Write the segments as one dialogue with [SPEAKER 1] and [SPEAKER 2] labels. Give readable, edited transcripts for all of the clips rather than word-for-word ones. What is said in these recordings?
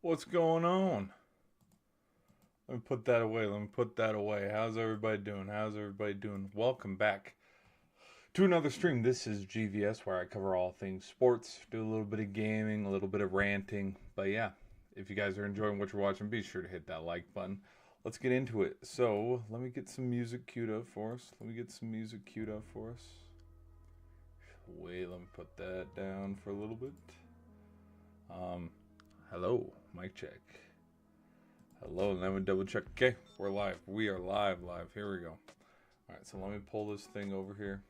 [SPEAKER 1] What's going on? Let me put that away. Let me put that away. How's everybody doing? How's everybody doing? Welcome back to another stream. This is GVS where I cover all things sports, do a little bit of gaming, a little bit of ranting. But yeah, if you guys are enjoying what you're watching, be sure to hit that like button. Let's get into it. So, let me get some music queued up for us. Wait, let me put that down for a little bit. Hello, mic check. Hello, let me double check. Okay, we're live. We are live. Here we go. All right, so let me pull this thing over here.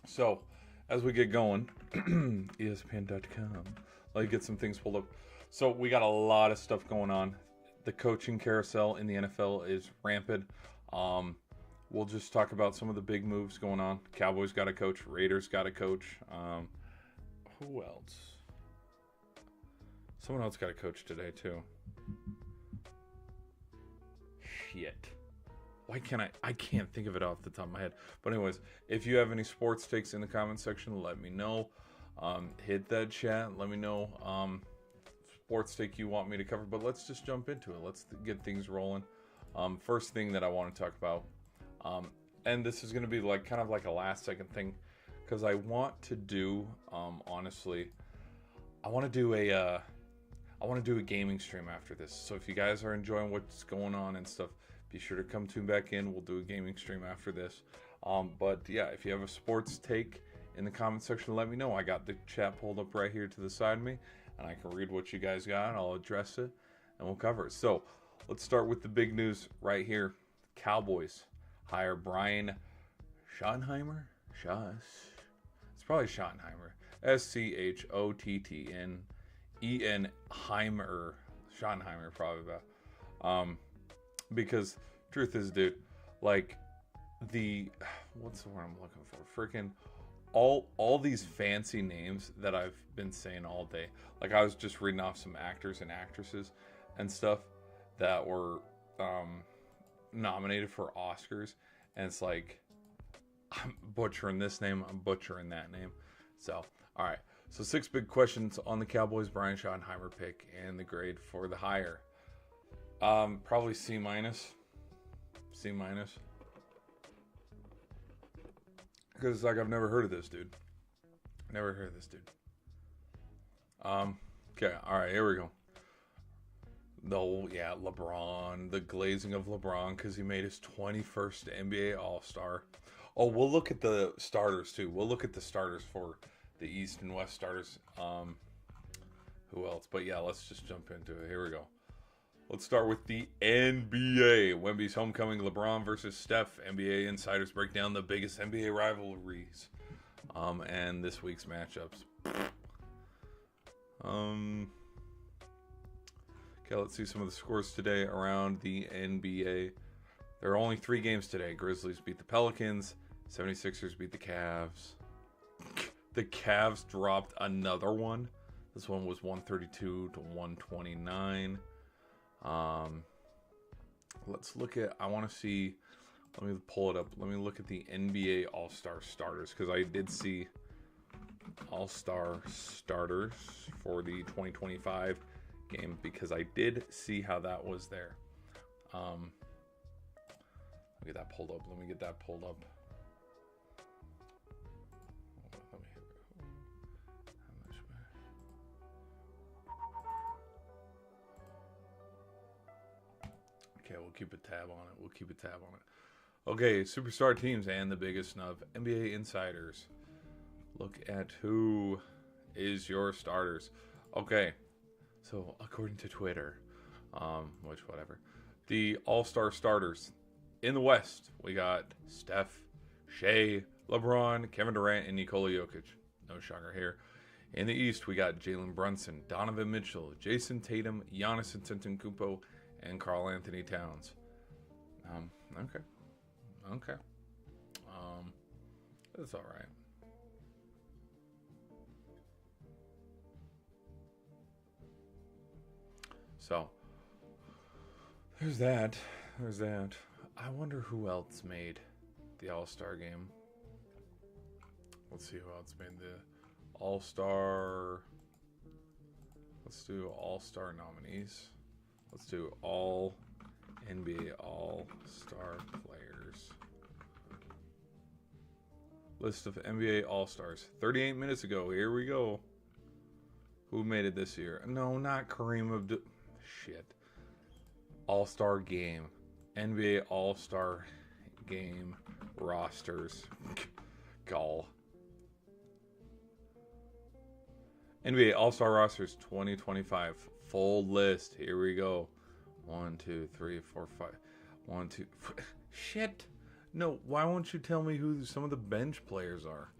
[SPEAKER 1] So, as we get going, ESPN.com, let me get some things pulled up. So, we got a lot of stuff going on. The coaching carousel in the NFL is rampant. We'll just talk about some of the big moves going on. Cowboys got a coach. Raiders got a coach. Who else? Someone else got a coach today, too. Shit. Why can't I can't think of it off the top of my head. But anyways, if you have any sports takes in the comment section, let me know. Hit that chat. Let me know sports take you want me to cover. But let's just jump into it. Let's get things rolling. First thing that I want to talk about, and this is going to be like kind of like a last second thing, because I want to do, honestly, I want to do a gaming stream after this. So if you guys are enjoying what's going on and stuff, be sure to come tune back in. We'll do a gaming stream after this. But yeah, if you have a sports take in the comment section, let me know. I got the chat pulled up right here to the side of me, and I can read what you guys got. I'll address it, and we'll cover it. So let's start with the big news right here. Cowboys hire Brian Schottenheimer. It's probably Schottenheimer. Schottenen. Schottenheimer, probably about. Because truth is, dude, like what's the word I'm looking for? Freaking all these fancy names that I've been saying all day. Like I was just reading off some actors and actresses and stuff that were nominated for Oscars, and it's like I'm butchering this name, I'm butchering that name. So, all right. So 6 big questions on the Cowboys Brian Schottenheimer pick and the grade for the hire. Probably C minus. Because like I've never heard of this dude. Okay, all right, here we go. LeBron, the glazing of LeBron because he made his 21st NBA All-Star. Oh, we'll look at the starters too. We'll look at the starters for the East and West starters. Who else? But yeah, let's just jump into it. Here we go. Let's start with the NBA. Wemby's homecoming, LeBron versus Steph. NBA insiders break down the biggest NBA rivalries. And this week's matchups. Okay, let's see some of the scores today around the NBA. There are only 3 games today. Grizzlies beat the Pelicans. 76ers beat the Cavs. The Cavs dropped another one. This one was 132 to 129. Let's look at, I want to see, let me pull it up. Let me look at the NBA All-Star starters, because I did see All-Star starters for the 2025 game, because I did see how that was there. Let me get that pulled up. Okay, we'll keep a tab on it. Okay, superstar teams and the biggest snub. NBA insiders. Look at who is your starters. Okay, so according to Twitter, whatever. The All-Star starters. In the West, we got Steph, Shea, LeBron, Kevin Durant, and Nikola Jokic. No shocker here. In the East, we got Jalen Brunson, Donovan Mitchell, Jason Tatum, Giannis Antetokounmpo, and Karl Anthony Towns. Okay. That's all right. So, there's that. I wonder who else made the All-Star game. Let's see who else made the All-Star. Let's do all-star nominees. Let's do all NBA all-star players. List of NBA all-stars. 38 minutes ago. Here we go. Who made it this year? No, not Kareem Abdul. Shit. All-star game. NBA all-star game rosters. Gall. NBA all-star rosters 2025. Full list. Here we go. 1, 2, 3, 4, 5. 1, 2. Shit. No, why won't you tell me who some of the bench players are?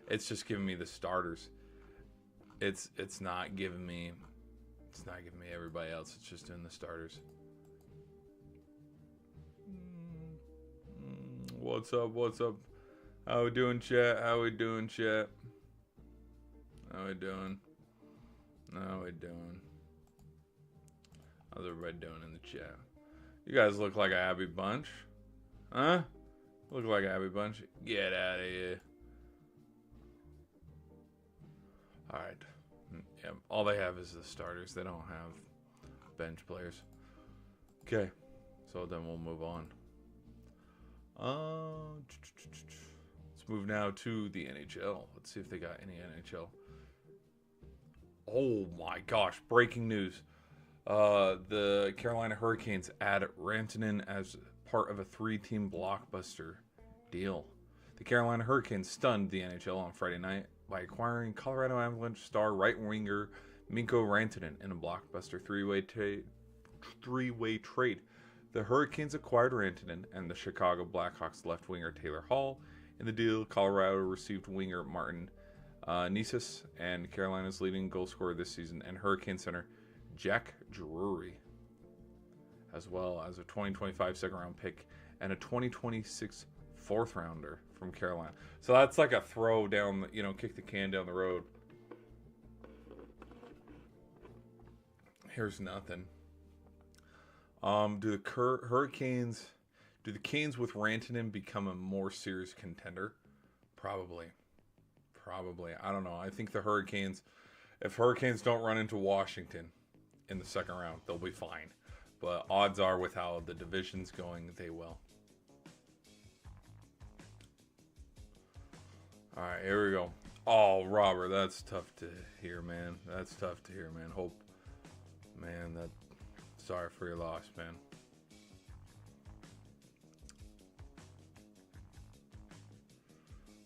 [SPEAKER 1] It's just giving me the starters. It's not giving me everybody else. It's just doing the starters. What's up? What's up? How we doing, chat? How we doing, chat? How we doing? How we doing? How's everybody doing in the chat? You guys look like a happy bunch. Huh? Look like a happy bunch. Get out of here. Alright. Yeah, all they have is the starters. They don't have bench players. Okay. So then we'll move on. Let's move now to the NHL. Let's see if they got any NHL. Oh my gosh. Breaking news. The Carolina Hurricanes add Rantanen as part of a 3-team blockbuster deal. The Carolina Hurricanes stunned the NHL on Friday night by acquiring Colorado Avalanche star right winger Mikko Rantanen in a blockbuster three-way trade. The Hurricanes acquired Rantanen and the Chicago Blackhawks left winger Taylor Hall. In the deal, Colorado received winger Martin Nisus and Carolina's leading goal scorer this season and Hurricane center Jack Drury, as well as a 2025 second-round pick and a 2026 fourth-rounder from Carolina. So that's like a throw down, kick the can down the road. Here's nothing. Do the Canes with Rantanen become a more serious contender? Probably. I don't know. I think the Hurricanes, if Hurricanes don't run into Washington in the second round, they'll be fine. But odds are, with how the division's going, they will. All right, here we go. Oh, Robert, that's tough to hear, man. Sorry for your loss, man.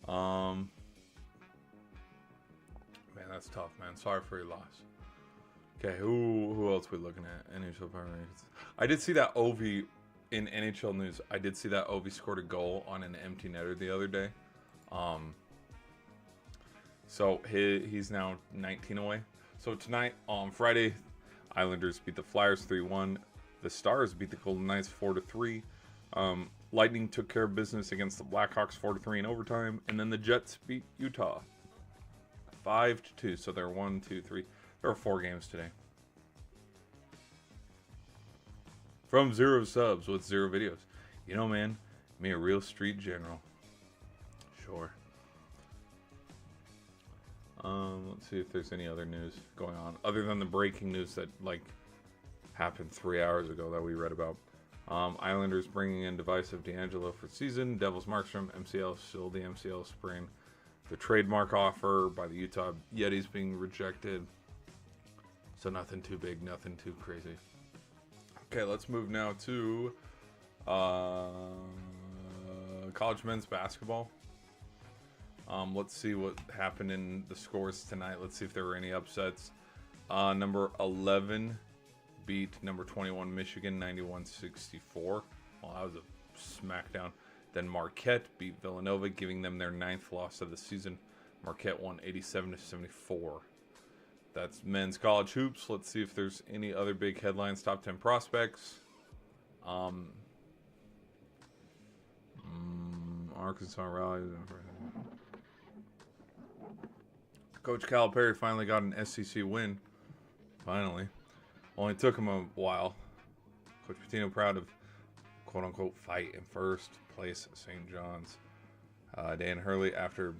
[SPEAKER 1] Man, that's tough, man. Sorry for your loss. Okay, who else we looking at? NHL Power Rankings. I did see that Ovi in NHL news. I did see that Ovi scored a goal on an empty netter the other day. So he's now 19 away. So tonight, on Friday, Islanders beat the Flyers 3-1. The Stars beat the Golden Knights 4-3. Lightning took care of business against the Blackhawks 4-3 in overtime. And then the Jets beat Utah 5-2. So they're 1, 2, 3. There are 4 games today. From 0 subs with 0 videos. Man, me a real street general. Sure. Let's see if there's any other news going on other than the breaking news that happened 3 hours ago that we read about. Islanders bringing in divisive D'Angelo for season. Devils Markstrom, MCL, still the MCL sprain. The trademark offer by the Utah Yetis being rejected. So nothing too big, nothing too crazy. Okay, let's move now to college men's basketball. Let's see what happened in the scores tonight. Let's see if there were any upsets. Number 11 beat number 21 Michigan 91-64. Well, that was a smackdown. Then Marquette beat Villanova, giving them their 9th loss of the season. Marquette won 87-74. That's men's college hoops. Let's see if there's any other big headlines. Top 10 prospects. Arkansas rallies. Coach Calipari finally got an SEC win. Finally. Only took him a while. Coach Pitino proud of quote-unquote fight in first place at St. John's. Dan Hurley, after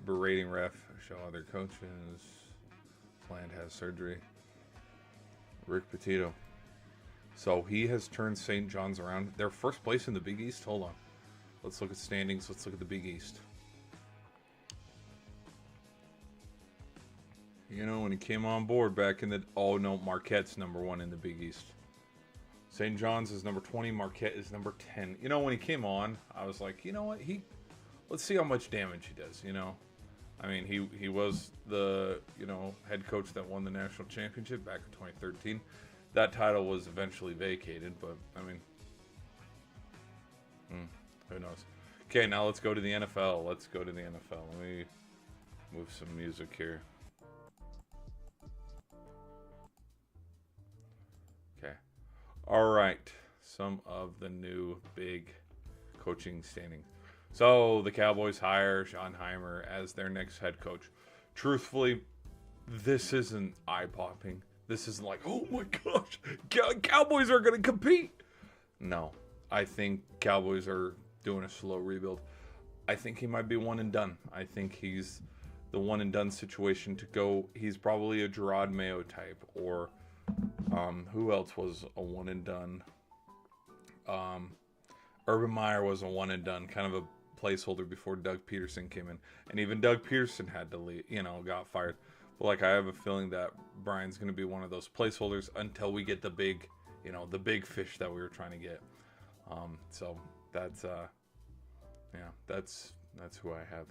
[SPEAKER 1] berating ref, show other coaches. Planned has surgery. Rick Pitino. So he has turned St. John's around. They're first place in the Big East. Hold on. Let's look at standings. Let's look at the Big East. You know, when he came on board back in the... Oh, no, Marquette's number 1 in the Big East. St. John's is number 20. Marquette is number 10. You know, when he came on, I was like, you know what? Let's see how much damage he does, you know? I mean, he was the, you know, head coach that won the national championship back in 2013. That title was eventually vacated, but, I mean... who knows? Okay, now let's go to the NFL. Let's go to the NFL. Let me move some music here. Okay. All right. Some of the new big coaching standings. So the Cowboys hire Schottenheimer as their next head coach. Truthfully, this isn't eye-popping. This isn't like, oh my gosh, Cowboys are going to compete. No, I think Cowboys are doing a slow rebuild. I think he might be one and done. I think he's the one and done situation to go. He's probably a Gerard Mayo type, or who else was a one and done? Urban Meyer was a one and done, kind of a placeholder before Doug Peterson came in, and even Doug Peterson had to leave, got fired. But like, I have a feeling that Brian's going to be one of those placeholders until we get the big, the big fish that we were trying to get. So that's that's who I have.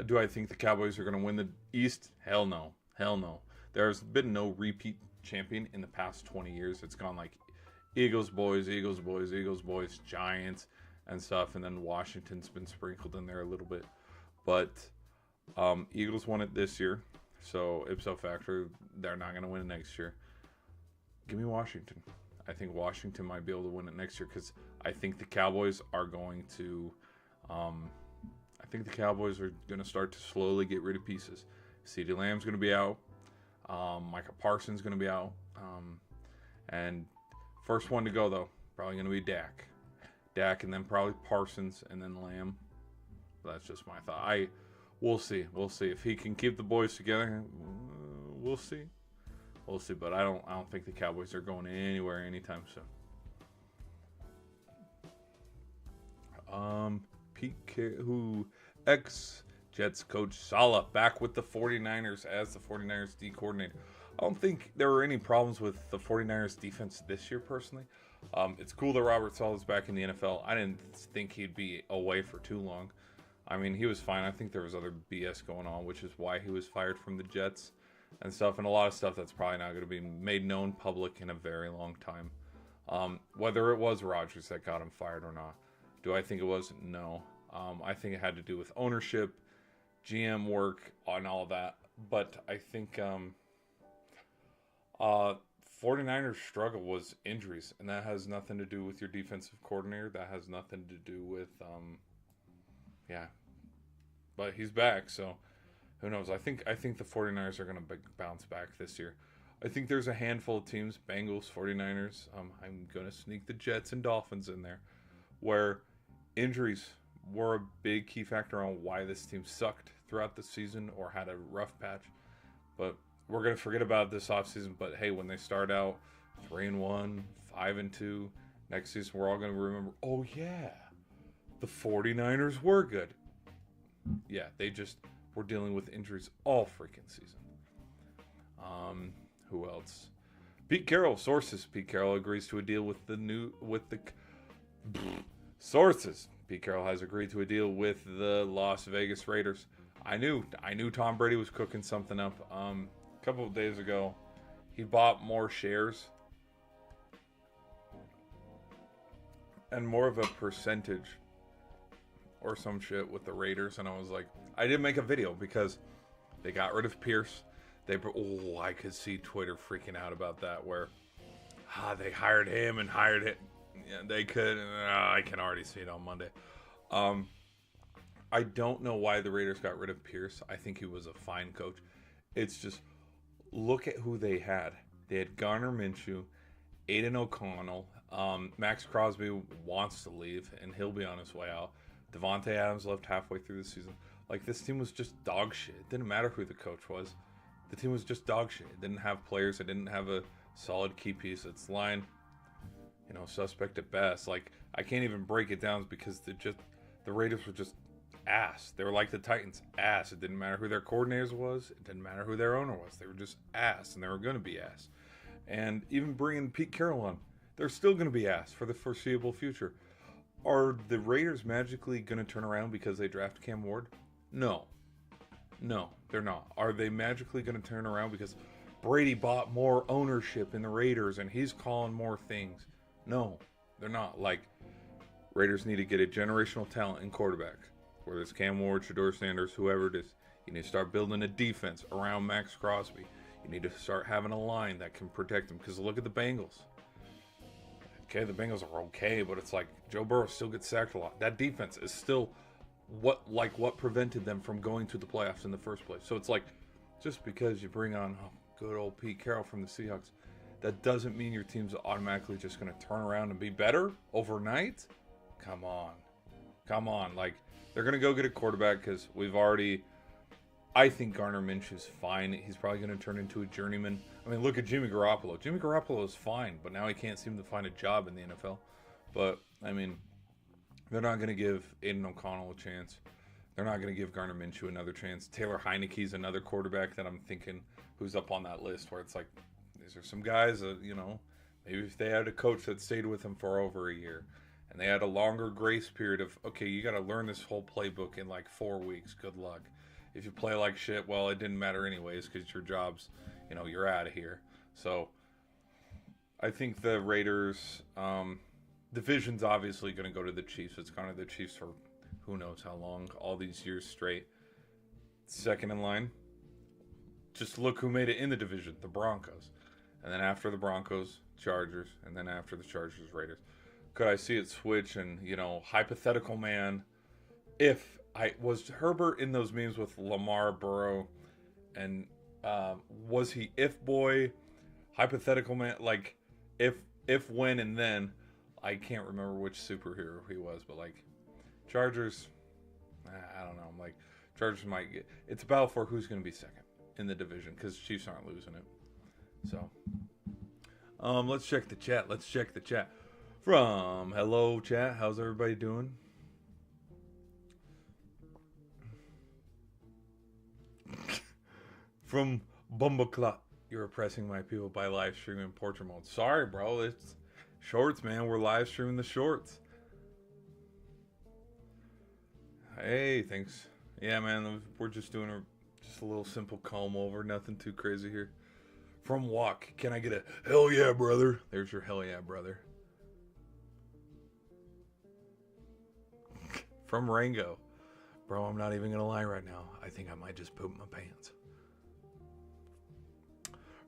[SPEAKER 1] Do I think the Cowboys are going to win the East? Hell no. There's been no repeat champion in the past 20 years. It's gone like Eagles boys, Giants and stuff, and then Washington's been sprinkled in there a little bit. But Eagles won it this year, so ipso facto, they're not going to win it next year. Give me Washington. I think Washington might be able to win it next year, because I think the Cowboys are going to start to slowly get rid of pieces. CeeDee Lamb's going to be out. Micah Parsons going to be out. And first one to go, though, probably going to be Dak. Dak, and then probably Parsons, and then Lamb. That's just my thought. We'll see. If he can keep the boys together, we'll see. But I don't think the Cowboys are going anywhere anytime soon. Ex-Jets coach Saleh back with the 49ers as the 49ers D coordinator. I don't think there were any problems with the 49ers defense this year, personally. It's cool that Robert Saleh's back in the NFL. I didn't think he'd be away for too long. I mean, he was fine. I think there was other BS going on, which is why he was fired from the Jets and stuff, and a lot of stuff that's probably not going to be made known public in a very long time. Whether it was Rodgers that got him fired or not. Do I think it was? No. I think it had to do with ownership, GM work, and all that. But I think 49ers struggle was injuries, and that has nothing to do with your defensive coordinator. That has nothing to do with, But he's back, so who knows? I think the 49ers are going to bounce back this year. I think there's a handful of teams, Bengals, 49ers. I'm going to sneak the Jets and Dolphins in there, where injuries were a big key factor on why this team sucked throughout the season or had a rough patch. But we're going to forget about this offseason. But hey, when they start out 3-1, 5-2, next season we're all going to remember, oh yeah, the 49ers were good. Yeah, they just were dealing with injuries all freaking season. Who else? Pete Carroll, sources. Pete Carroll agrees to a deal with sources. Pete Carroll has agreed to a deal with the Las Vegas Raiders. I knew Tom Brady was cooking something up. A couple of days ago, he bought more shares and more of a percentage or some shit with the Raiders, and I was like, I didn't make a video because they got rid of Pierce. I could see Twitter freaking out about that, where they hired him and hired it. Yeah, they could. I can already see it on Monday. I don't know why the Raiders got rid of Pierce. I think he was a fine coach. It's just, look at who they had. They had Garner Minshew, Aiden O'Connell. Max Crosby wants to leave, and he'll be on his way out. Devontae Adams left halfway through the season. Like, this team was just dog shit. It didn't matter who the coach was. The team was just dog shit. It didn't have players. It didn't have a solid key piece. Its line, suspect at best. Like, I can't even break it down because the Raiders were just ass. They were like the Titans, ass. It didn't matter who their coordinators was. It didn't matter who their owner was. They were just ass, and they were going to be ass. And even bringing Pete Carroll on, they're still going to be ass for the foreseeable future. Are the Raiders magically going to turn around because they draft Cam Ward? No, they're not. Are they magically going to turn around because Brady bought more ownership in the Raiders and he's calling more things? No, they're not. Like, Raiders need to get a generational talent in quarterback. Whether it's Cam Ward, Shedeur Sanders, whoever it is. You need to start building a defense around Max Crosby. You need to start having a line that can protect them. Because look at the Bengals. Okay, the Bengals are okay, but it's like Joe Burrow still gets sacked a lot. That defense is still what prevented them from going to the playoffs in the first place. So it's like, just because you bring on good old Pete Carroll from the Seahawks, that doesn't mean your team's automatically just going to turn around and be better overnight. Come on. Like, they're going to go get a quarterback because I think Gardner Minshew's fine. He's probably going to turn into a journeyman. I mean, look at Jimmy Garoppolo. Jimmy Garoppolo is fine, but now he can't seem to find a job in the NFL. But, I mean, they're not going to give Aiden O'Connell a chance. They're not going to give Gardner Minshew another chance. Taylor Heineke's another quarterback that I'm thinking who's up on that list where it's like, these are some guys that, maybe if they had a coach that stayed with them for over a year and they had a longer grace period of, okay, you got to learn this whole playbook in like 4 weeks. Good luck. If you play like shit, well, it didn't matter anyways because your job's, you're out of here. So I think the Raiders, division's obviously going to go to the Chiefs. It's gone to the Chiefs for who knows how long, all these years straight. Second in line, just look who made it in the division, the Broncos. And then after the Broncos, Chargers. And then after the Chargers, Raiders. Could I see it switch and, hypothetical man, if I was Herbert in those memes with Lamar, Burrow, and was he if boy, hypothetical man, like if, when, and then, I can't remember which superhero he was, but like Chargers, I don't know. I'm like, Chargers might get, it's about for who's going to be second in the division because Chiefs aren't losing it. So, let's check the chat. From hello chat, how's everybody doing? From Bumbleclot, you're oppressing my people by live streaming portrait mode. Sorry, bro. It's shorts, man. We're live streaming the shorts. Hey, thanks. Yeah, man. We're just doing a little simple comb over. Nothing too crazy here. From Walk, can I get a hell yeah, brother? There's your hell yeah, brother. From Rango. Bro, I'm not even going to lie right now. I think I might just poop my pants.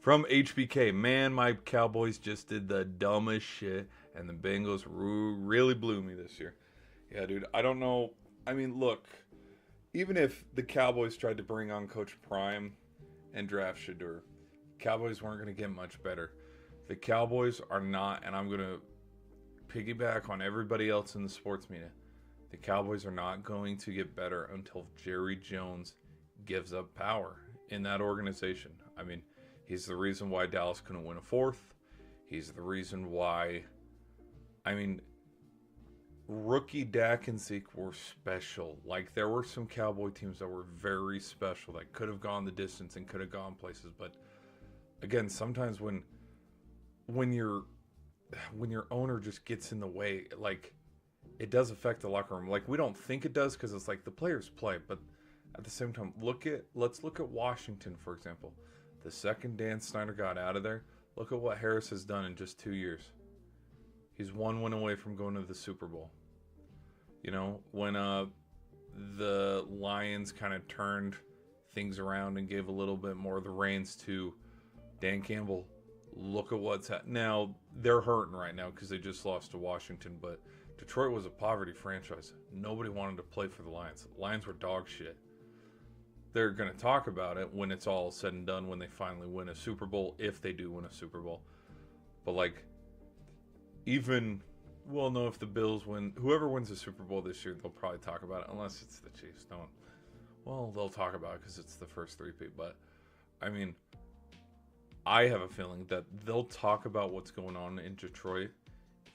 [SPEAKER 1] From HBK, man, my Cowboys just did the dumbest shit, and the Bengals really blew me this year. Yeah, dude, I don't know. I mean, look, even if the Cowboys tried to bring on Coach Prime and draft Shedeur, Cowboys weren't going to get much better. The Cowboys are not, and I'm going to piggyback on everybody else in the sports media, the Cowboys are not going to get better until Jerry Jones gives up power in that organization. I mean, he's the reason why Dallas couldn't win a fourth. He's the reason why, rookie Dak and Zeke were special. Like, there were some Cowboy teams that were very special that could have gone the distance and could have gone places. But, again, sometimes when your owner just gets in the way, like, it does affect the locker room. Like, we don't think it does because it's like the players play. But at the same time, let's look at Washington, for example. The second Dan Snyder got out of there, look at what Harris has done in just 2 years. He's 1 win away from going to the Super Bowl. When the Lions kind of turned things around and gave a little bit more of the reins to Dan Campbell, look at what's happening. Now, they're hurting right now because they just lost to Washington, but Detroit was a poverty franchise. Nobody wanted to play for the Lions. The Lions were dog shit. They're going to talk about it when it's all said and done, when they finally win a Super Bowl, if they do win a Super Bowl. But, like, even, well, no, if the Bills win, whoever wins the Super Bowl this year, they'll probably talk about it, unless it's the Chiefs. They'll talk about it because it's the first three-peat. But, I mean, I have a feeling that they'll talk about what's going on in Detroit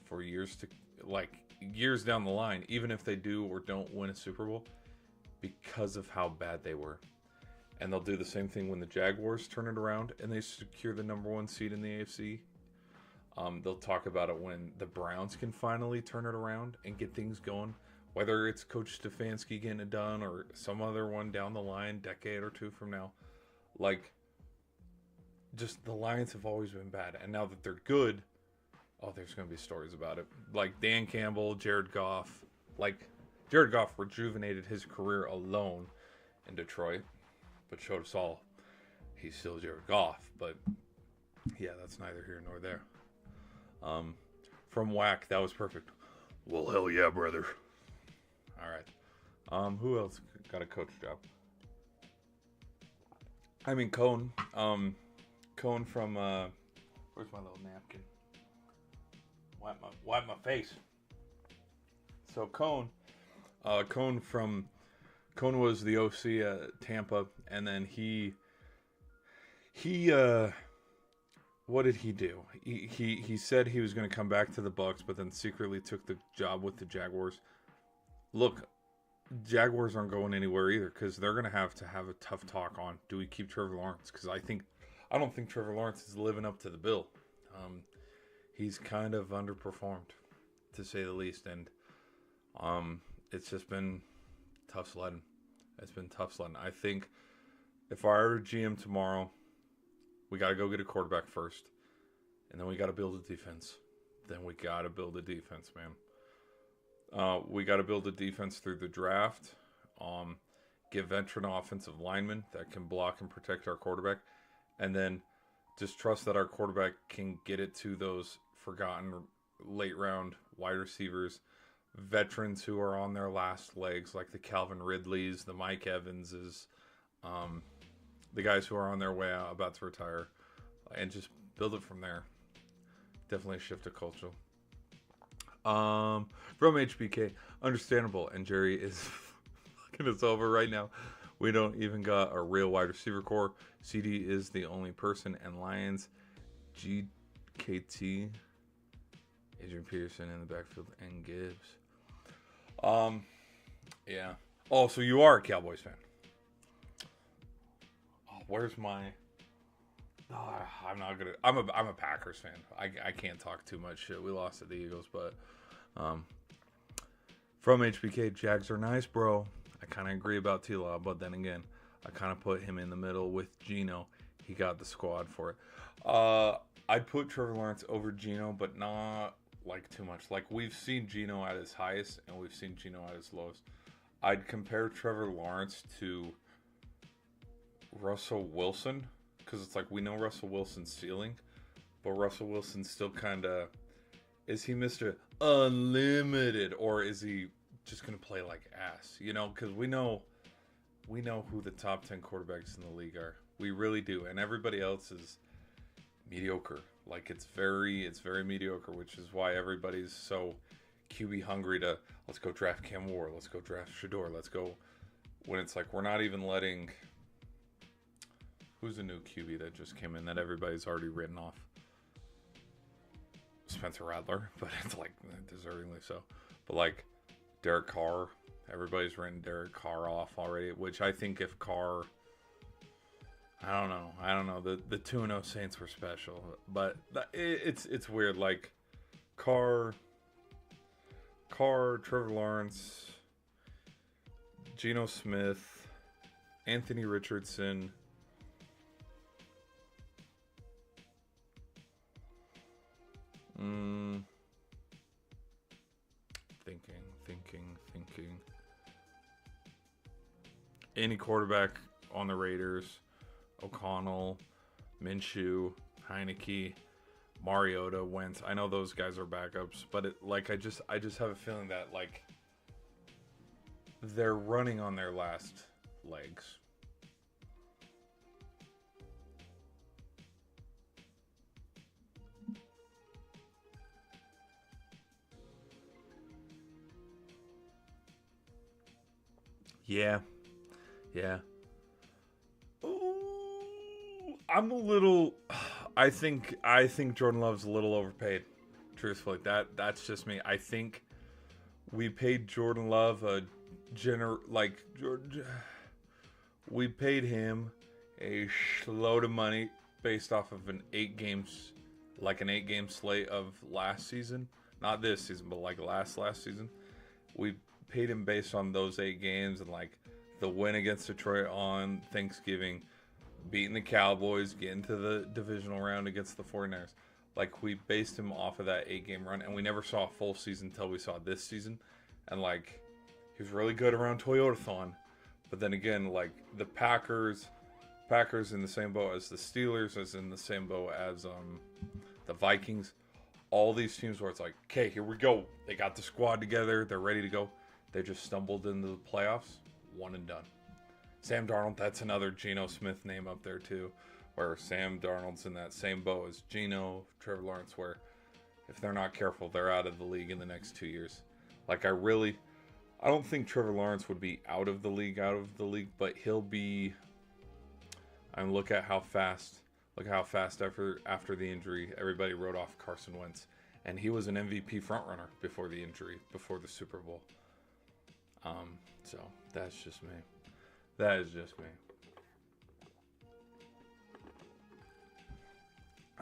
[SPEAKER 1] for years to like years down the line, even if they do or don't win a Super Bowl, because of how bad they were. And they'll do the same thing when the Jaguars turn it around and they secure the number one seed in the AFC. They'll talk about it when the Browns can finally turn it around and get things going. Whether it's Coach Stefanski getting it done or some other one down the line, decade or two from now. Like, just the Lions have always been bad. And now that they're good, oh, there's going to be stories about it. Like Dan Campbell, Jared Goff. Like, Jared Goff rejuvenated his career alone in Detroit, but showed us all he's still Jared Goff. But, yeah, that's neither here nor there. From Whack, that was perfect. Well, hell yeah, brother. All right. Who else got a coach job? I mean, Cone. Cone from, where's my little napkin? Wipe my face. So Cone was the OC at Tampa, and then he what did he do? He said he was going to come back to the Bucs, but then secretly took the job with the Jaguars. Look, Jaguars aren't going anywhere either because they're going to have a tough talk on, do we keep Trevor Lawrence? Because I don't think Trevor Lawrence is living up to the bill. He's kind of underperformed, to say the least, and it's just been tough sledding. It's been tough sledding. I think if I were GM tomorrow, we got to go get a quarterback first, and then we got to build a defense. Man. We got to build a defense through the draft. Get veteran offensive linemen that can block and protect our quarterback, and then just trust that our quarterback can get it to those forgotten late round wide receivers, veterans who are on their last legs, like the Calvin Ridleys, the Mike Evanses, the guys who are on their way out, about to retire, and just build it from there. Definitely shift of culture. From HBK, understandable, and Jerry is fucking us over right now. We don't even got a real wide receiver core. CD is the only person, and Lions, GKT, Adrian Peterson in the backfield, and Gibbs. Yeah. Oh, so you are a Cowboys fan. Oh, where's my... I'm not gonna... I'm a Packers fan. I can't talk too much shit. We lost to the Eagles, but... From HBK, Jags are nice, bro. I kind of agree about T-Law, but then again, I kind of put him in the middle with Geno. He got the squad for it. I'd put Trevor Lawrence over Geno, but not like too much. Like, we've seen Geno at his highest, and we've seen Geno at his lowest. I'd compare Trevor Lawrence to Russell Wilson, because it's like we know Russell Wilson's ceiling, but Russell Wilson's still kind of... Is he Mr. Unlimited, or is he just going to play like ass? You know, because we know who the top 10 quarterbacks in the league are. We really do. And everybody else is mediocre. Like, it's very mediocre, which is why everybody's so QB hungry to, let's go draft Cam Ward, let's go draft Shador, let's go. When it's like, we're not even letting... Who's the new QB that just came in that everybody's already written off? Spencer Rattler, but it's like deservingly so. But like Derek Carr, everybody's written Derek Carr off already, which I think if Carr, I don't know. The 2-0 Saints were special, but it's weird. Like Carr, Trevor Lawrence, Geno Smith, Anthony Richardson. Thinking. Any quarterback on the Raiders, O'Connell, Minshew, Heineke, Mariota, Wentz. I know those guys are backups, but I just have a feeling that like they're running on their last legs. Yeah. Ooh, I'm a little I think Jordan Love's a little overpaid. Truthfully, that's just me. I think we paid Jordan Love a we paid him a load of money based off of an 8 games, like an 8 game slate of last season, not this season, but like last season. We paid him based on those 8 games and like the win against Detroit on Thanksgiving, beating the Cowboys, getting to the divisional round against the 49ers. Like, we based him off of that 8 game run, and we never saw a full season until we saw this season. And, like, he was really good around Toyotathon. But then again, like, the Packers in the same boat as the Steelers, as in the same boat as the Vikings. All these teams where it's like, okay, here we go. They got the squad together. They're ready to go. They just stumbled into the playoffs. One and done. Sam Darnold, that's another Geno Smith name up there too, where Sam Darnold's in that same boat as Geno, Trevor Lawrence, where if they're not careful, they're out of the league in the next 2 years. Like, I don't think Trevor Lawrence would be out of the league, but he'll be. I mean, look how fast after the injury, everybody wrote off Carson Wentz, and he was an MVP frontrunner before the injury, before the Super Bowl. So that's just me. That is just me.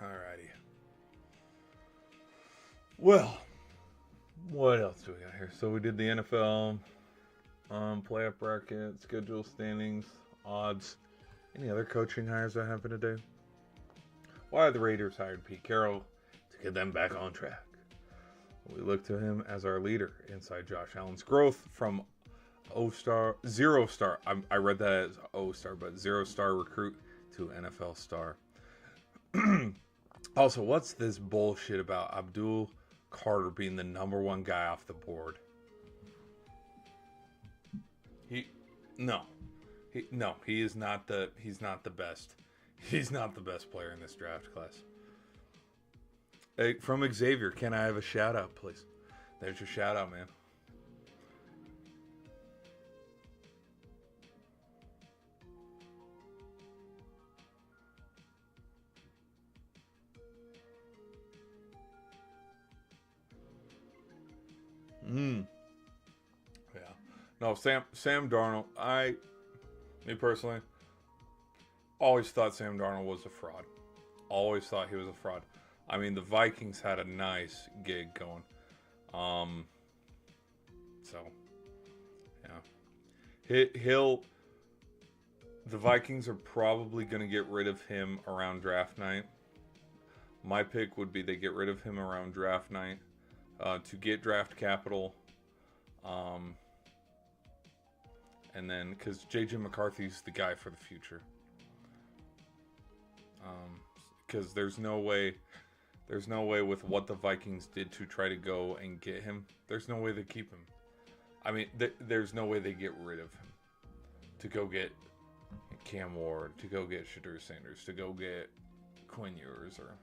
[SPEAKER 1] Alrighty. Well, what else do we got here? So we did the NFL playoff bracket, schedule standings, odds. Any other coaching hires that happened today? Why the Raiders hired Pete Carroll to get them back on track. We look to him as our leader inside Josh Allen's growth from zero star. I read that as O-star, but 0-star recruit to NFL star. Also, what's this bullshit about Abdul Carter being the number 1 guy off the board? He is not he's not the best. He's not the best player in this draft class. Hey, from Xavier, can I have a shout out, please? There's your shout out, man. Yeah. No, Sam Darnold, me personally, always thought Sam Darnold was a fraud. Always thought he was a fraud. I mean, the Vikings had a nice gig going. So, yeah. The Vikings are probably going to get rid of him around draft night. My pick would be they get rid of him around draft night to get draft capital. And then, because J.J. McCarthy's the guy for the future. Because there's no way with what the Vikings did to try to go and get him. There's no way they keep him. I mean, there's no way they get rid of him. To go get Cam Ward, to go get Shadur Sanders, to go get Quinn Ewers, or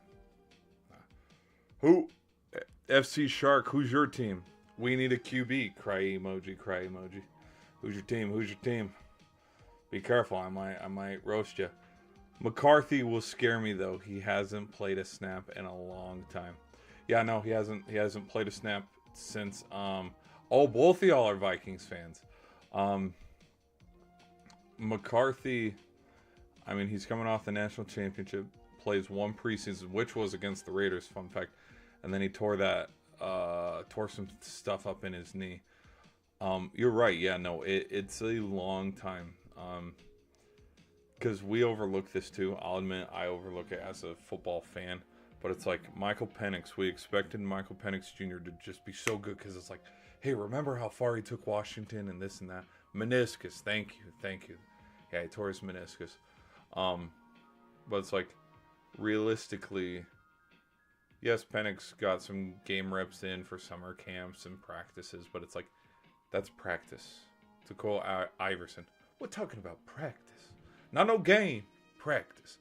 [SPEAKER 1] who? FC Shark, who's your team? We need a QB. Cry emoji, cry emoji. Who's your team? Who's your team? Be careful, I might roast you. McCarthy will scare me though. He hasn't played a snap in a long time. Yeah, no, he hasn't played a snap since both of y'all are Vikings fans. McCarthy, I mean, he's coming off the national championship, plays one preseason, which was against the Raiders, fun fact, and then he tore some stuff up in his knee. You're right, yeah, no, it's a long time. Because we overlook this too. I'll admit I overlook it as a football fan. But it's like Michael Penix. We expected Michael Penix Jr. to just be so good because it's like, hey, remember how far he took Washington and this and that? Meniscus, thank you. Yeah, he tore his meniscus. But it's like, realistically, yes, Penix got some game reps in for summer camps and practices. But it's like, that's practice. To Cole Iverson, we're talking about practice. Not no game, practice.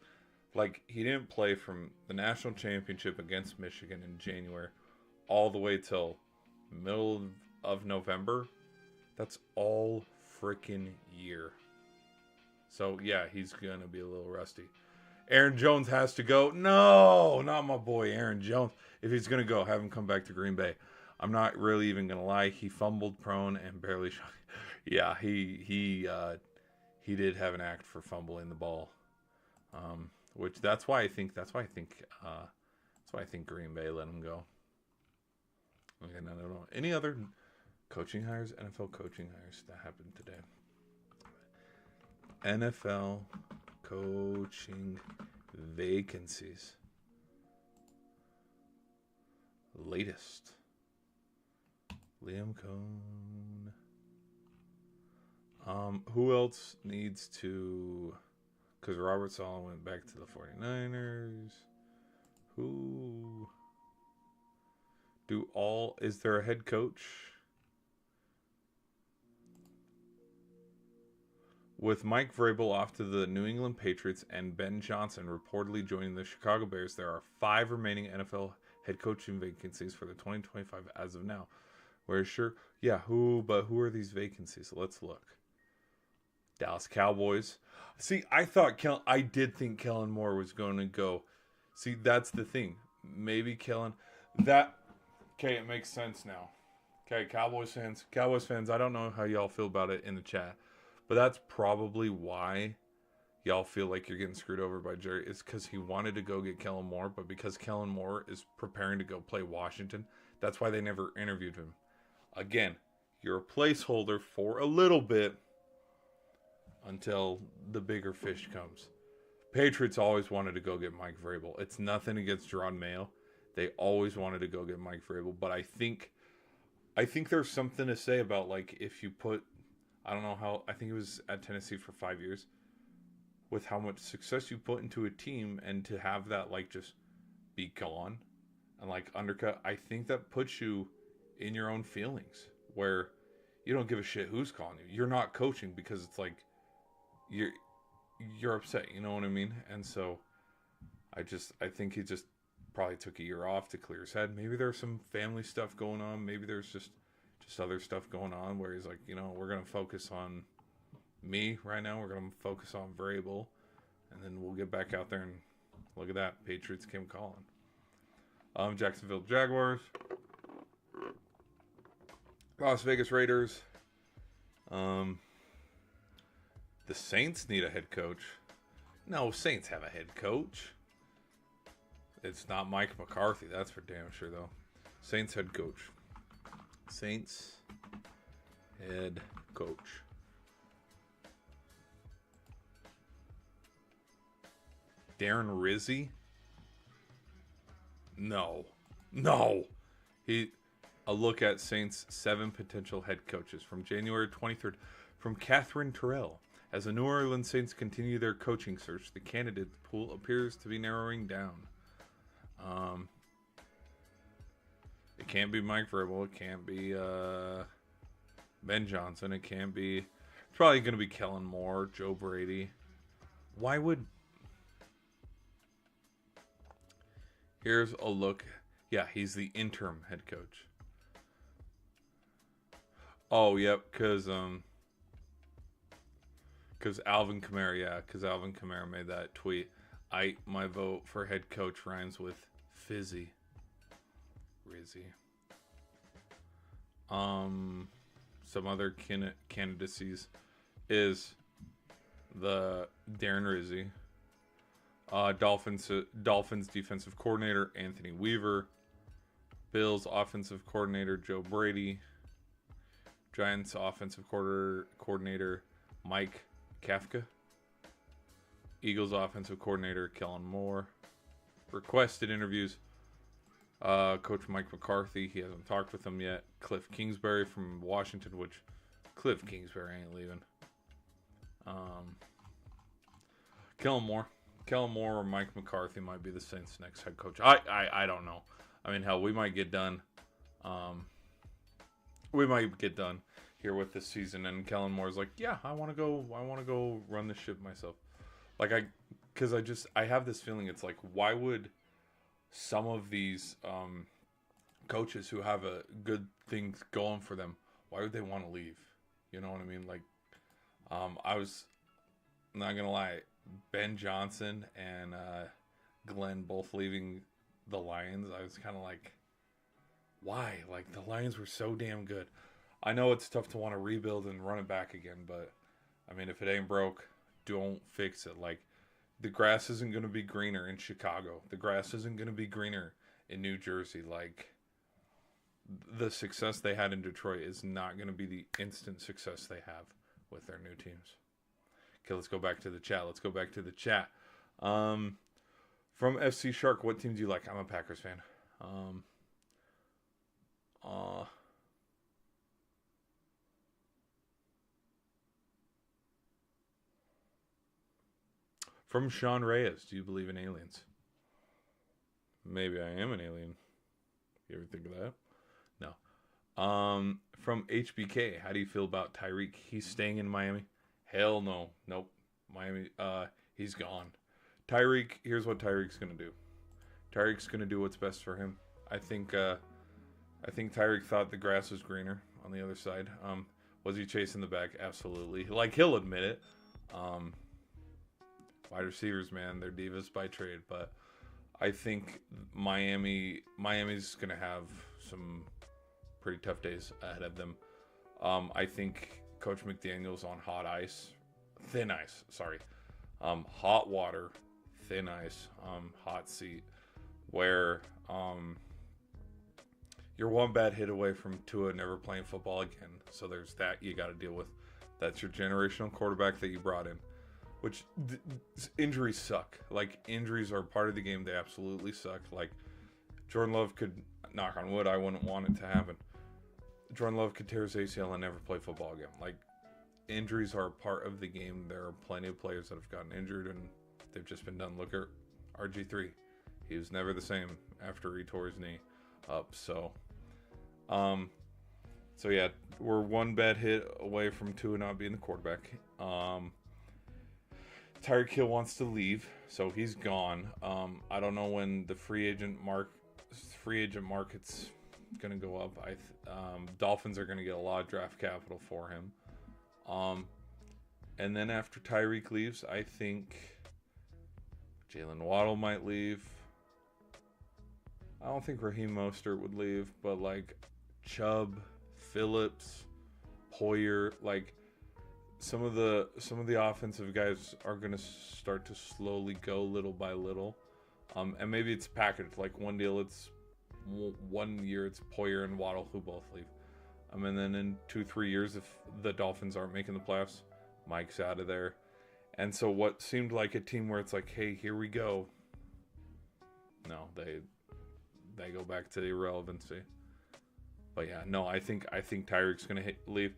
[SPEAKER 1] Like, he didn't play from the national championship against Michigan in January all the way till middle of November. That's all freaking year. So, yeah, he's going to be a little rusty. Aaron Jones has to go. No, not my boy Aaron Jones. If he's gonna go, have him come back to Green Bay. I'm not really even gonna lie. He fumbled prone and barely shot. Yeah, he did have an act for fumbling the ball. Which that's why I think Green Bay let him go. Okay, I don't know any other coaching hires, NFL coaching hires that happened today. NFL coaching vacancies. Latest. Liam Cohn. Who else needs to... Because Robert Saleh went back to the 49ers. Who... Is there a head coach? With Mike Vrabel off to the New England Patriots and Ben Johnson reportedly joining the Chicago Bears, there are 5 remaining NFL head coaching vacancies for the 2025 as of now. Who are these vacancies? Let's look. Dallas Cowboys. See, I did think Kellen Moore was going to go. See, that's the thing. Maybe Kellen... Okay, it makes sense now. Okay, Cowboys fans, I don't know how y'all feel about it in the chat, but that's probably why y'all feel like you're getting screwed over by Jerry. It's because he wanted to go get Kellen Moore, but because Kellen Moore is preparing to go play Washington, that's why they never interviewed him. Again, you're a placeholder for a little bit until the bigger fish comes. Patriots always wanted to go get Mike Vrabel. It's nothing against Jerod Mayo. They always wanted to go get Mike Vrabel, but I think there's something to say about, like, if you put, I don't know how, I think he was at Tennessee for 5 years, with how much success you put into a team, and to have that, like, just be gone and, like, undercut, I think that puts you in your own feelings, where you don't give a shit who's calling you. You're not coaching because it's like, you're upset, you know what I mean? And so, I think he just probably took a year off to clear his head. Maybe there's some family stuff going on. Maybe there's just other stuff going on where he's like, we're going to focus on me right now. We're going to focus on Vrabel, and then we'll get back out there and look at that. Patriots came calling. Jacksonville Jaguars. Las Vegas Raiders. The Saints need a head coach. No, Saints have a head coach. It's not Mike McCarthy, that's for damn sure, though. Saints head coach. Saints head coach. Darren Rizzi? No. A look at Saints' 7 potential head coaches from January 23rd from Catherine Terrell. As the New Orleans Saints continue their coaching search, the candidate pool appears to be narrowing down. It can't be Mike Vrabel. It can't be Ben Johnson. It can't be... It's probably going to be Kellen Moore, Joe Brady. Why would... Here's a look. Yeah, he's the interim head coach. Oh, yep, because Alvin Kamara made that tweet. My vote for head coach rhymes with fizzy. Rizzy. Some other candidacies is the Darren Rizzi. Dolphins defensive coordinator Anthony Weaver. Bills offensive coordinator Joe Brady. Giants offensive coordinator Mike Kafka. Eagles offensive coordinator Kellen Moore. Requested interviews. Coach Mike McCarthy. He hasn't talked with him yet. Cliff Kingsbury from Washington, which Cliff Kingsbury ain't leaving. Kellen Moore or Mike McCarthy might be the Saints' next head coach. I don't know. I mean, hell, we might get done. We might get done here with this season, and Kellen Moore's like, yeah, I want to go run the ship myself. Like, I have this feeling. It's like, why would some of these coaches who have a good thing going for them, why would they want to leave? You know what I mean? Like, I was not gonna lie. Ben Johnson and Glenn both leaving the Lions, I was kind of like, why? Like, the Lions were so damn good. I know it's tough to want to rebuild and run it back again, but I mean, if it ain't broke, don't fix it. Like, the grass isn't going to be greener in Chicago. The grass isn't going to be greener in New Jersey. Like, the success they had in Detroit is not going to be the instant success they have with their new teams. Okay, let's go back to the chat. From FC Shark, what team do you like? I'm a Packers fan. From Sean Reyes, do you believe in aliens? Maybe I am an alien. You ever think of that? No. From HBK, how do you feel about Tyreek? He's staying in Miami? Hell no. Nope. Miami, he's gone. Tyreek, here's what Tyreek's going to do. Tyreek's going to do what's best for him. I think Tyreek thought the grass was greener on the other side. Was he chasing the bag? Absolutely. Like, he'll admit it. Wide receivers, man, they're divas by trade, but I think Miami's going to have some pretty tough days ahead of them. I think Coach McDaniel's on hot water, thin ice, hot seat, where you're one bad hit away from Tua never playing football again. So there's that you got to deal with. That's your generational quarterback that you brought in, which injuries suck. Like, injuries are part of the game. They absolutely suck. Like, Jordan Love could, knock on wood, I wouldn't want it to happen. Jordan Love could tear his ACL and never play football again. Like, injuries are a part of the game. There are plenty of players that have gotten injured and they've just been done. Look at RG3. He was never the same after he tore his knee up. So yeah, we're one bad hit away from Tua not being the quarterback. Tyreek Hill wants to leave, so he's gone. I don't know when the free agent market's going to go up. Dolphins are going to get a lot of draft capital for him. And then after Tyreek leaves, I think Jalen Waddle might leave. I don't think Raheem Mostert would leave, but like Chubb, Phillips, Poyer, like some of the offensive guys are going to start to slowly go little by little. And maybe it's packaged, like one year it's Poyer and Waddle who both leave. And then in 2-3 years, if the Dolphins aren't making the playoffs, Mike's out of there. And so what seemed like a team where it's like, hey, here we go. No, they go back to the irrelevancy. But yeah, no, I think Tyreek's going to leave.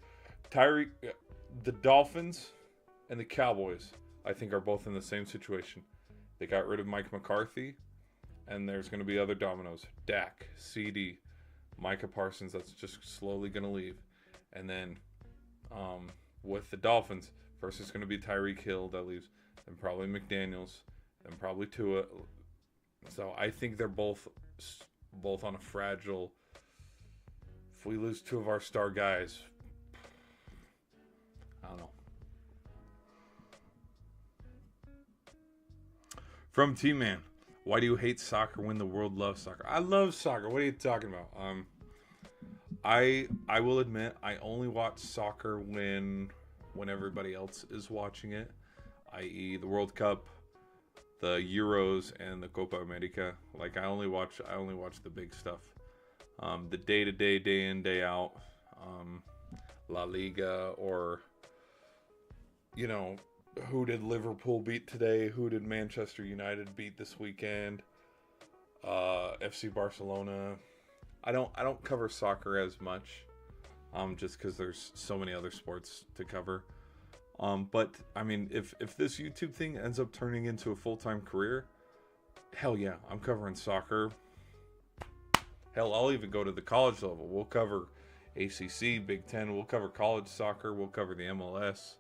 [SPEAKER 1] The Dolphins and the Cowboys, I think, are both in the same situation. They got rid of Mike McCarthy, and there's going to be other dominoes. Dak, CD, Micah Parsons, that's just slowly going to leave. And then with the Dolphins, first it's going to be Tyreek Hill that leaves, and probably McDaniels, and probably Tua. So I think they're both on a fragile. If we lose two of our star guys, I don't know. From T-Man, why do you hate soccer when the world loves soccer? I love soccer. What are you talking about? I will admit I only watch soccer when everybody else is watching it, i.e. the World Cup, the Euros, and the Copa America. Like I only watch the big stuff. The day-to-day, day in, day out, La Liga, or who did Liverpool beat today? Who did Manchester United beat this weekend? FC Barcelona. I don't cover soccer as much, just because there's so many other sports to cover. But I mean, if this YouTube thing ends up turning into a full-time career, hell yeah, I'm covering soccer. Hell, I'll even go to the college level. We'll cover ACC, Big Ten. We'll cover college soccer. We'll cover the MLS,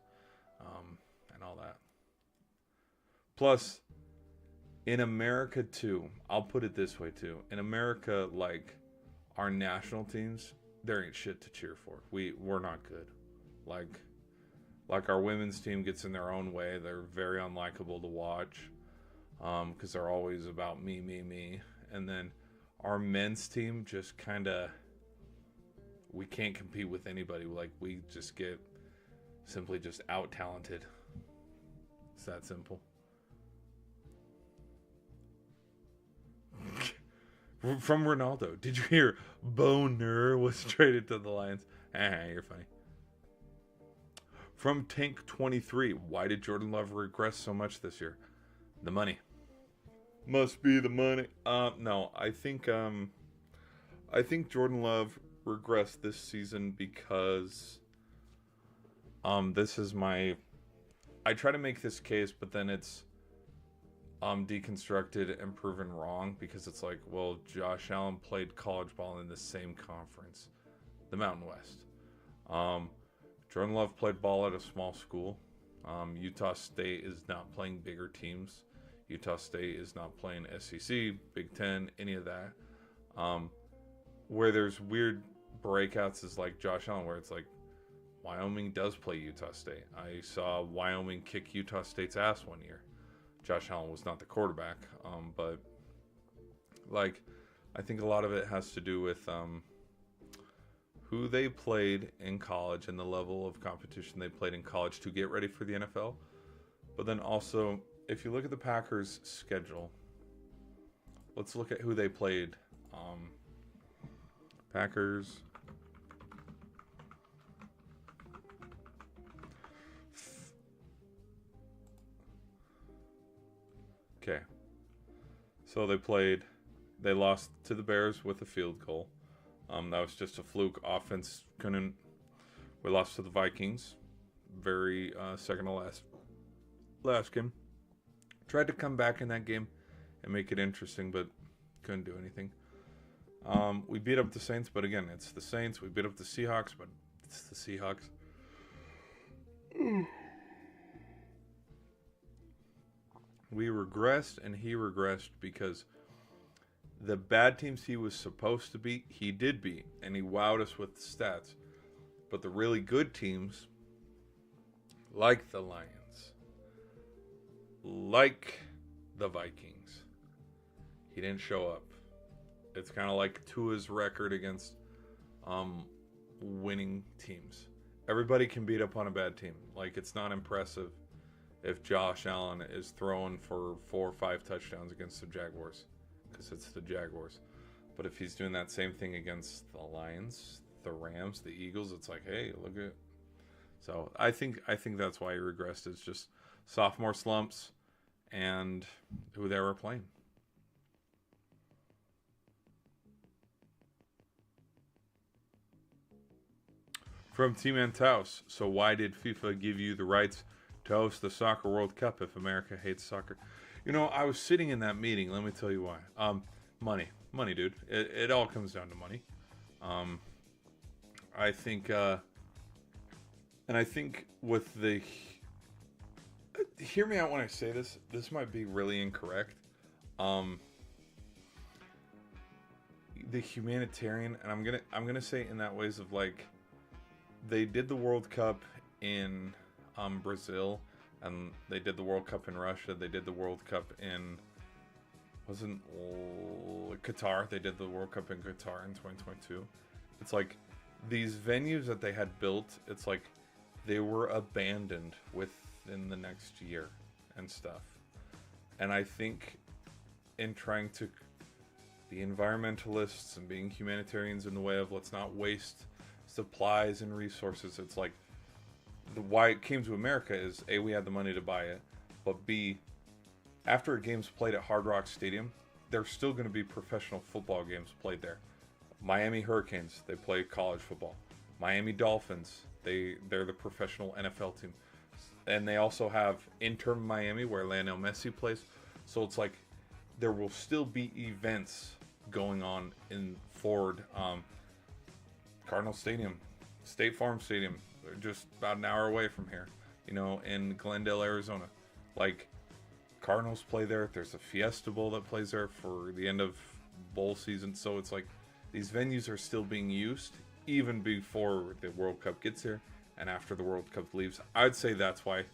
[SPEAKER 1] and all that. Plus, in America too, I'll put it this way too. In America, like our national teams, there ain't shit to cheer for. We're not good. Like Like our women's team gets in their own way. They're very unlikable to watch because they're always about me, me, me. And then our men's team just kind of, we can't compete with anybody. Like we just get simply just out talented. It's that simple. From Ronaldo, did you hear Boner was traded to the Lions? You're funny. From Tank 23, why did Jordan Love regress so much this year? The money. Must be the money. No, I think Jordan Love regressed this season because this is my, I try to make this case, but then it's deconstructed and proven wrong because it's like, well, Josh Allen played college ball in the same conference, the Mountain West. Jordan Love played ball at a small school. Utah State is not playing bigger teams. Utah State is not playing SEC, Big Ten, any of that. Where there's weird breakouts is like Josh Allen, where it's like Wyoming does play Utah State. I saw Wyoming kick Utah State's ass one year. Josh Allen was not the quarterback, but like I think a lot of it has to do with who they played in college and the level of competition they played in college to get ready for the NFL. But then also, if you look at the Packers' schedule, let's look at who they played. Packers. Okay. So they lost to the Bears with a field goal. That was just a fluke. Offense couldn't. We lost to the Vikings. Very second to last game. Tried to come back in that game and make it interesting, but couldn't do anything. We beat up the Saints, but again, it's the Saints. We beat up the Seahawks, but it's the Seahawks. We regressed, and he regressed because the bad teams he was supposed to beat, he did beat, and he wowed us with the stats. But the really good teams, like the Lions, like the Vikings, he didn't show up. It's kind of like Tua's record against winning teams. Everybody can beat up on a bad team. Like, it's not impressive if Josh Allen is throwing for 4 or 5 touchdowns against the Jaguars, because it's the Jaguars. But if he's doing that same thing against the Lions, the Rams, the Eagles, it's like, hey, look at. So I think that's why he regressed. It's just sophomore slumps and who they were playing. From Team Antaus, so why did FIFA give you the rights to host the Soccer World Cup if America hates soccer? You know, I was sitting in that meeting. Let me tell you why. Money, dude. It all comes down to money. I think, and I think with the, hear me out when I say this. This might be really incorrect. The humanitarian, and I'm gonna say it in that ways of like, they did the World Cup in Brazil, and they did the World Cup in Russia. They did the World Cup in Qatar. They did the World Cup in Qatar in 2022. It's like these venues that they had built, it's like they were abandoned within the next year and stuff. And I think in trying to be environmentalists and being humanitarians in the way of let's not waste supplies and resources, it's like why it came to America is A, we had the money to buy it, but B, after a game's played at Hard Rock Stadium, there's still going to be professional football games played there. Miami Hurricanes, they play college football. Miami Dolphins, they're the professional NFL team, and they also have Inter Miami where Lionel Messi plays. So it's like there will still be events going on in Ford, Cardinal Stadium, State Farm Stadium. They're just about an hour away from here, in Glendale, Arizona. Like, Cardinals play there. There's a Fiesta Bowl that plays there for the end of bowl season. So it's like these venues are still being used even before the World Cup gets here. and after the World Cup leaves. I'd say that's why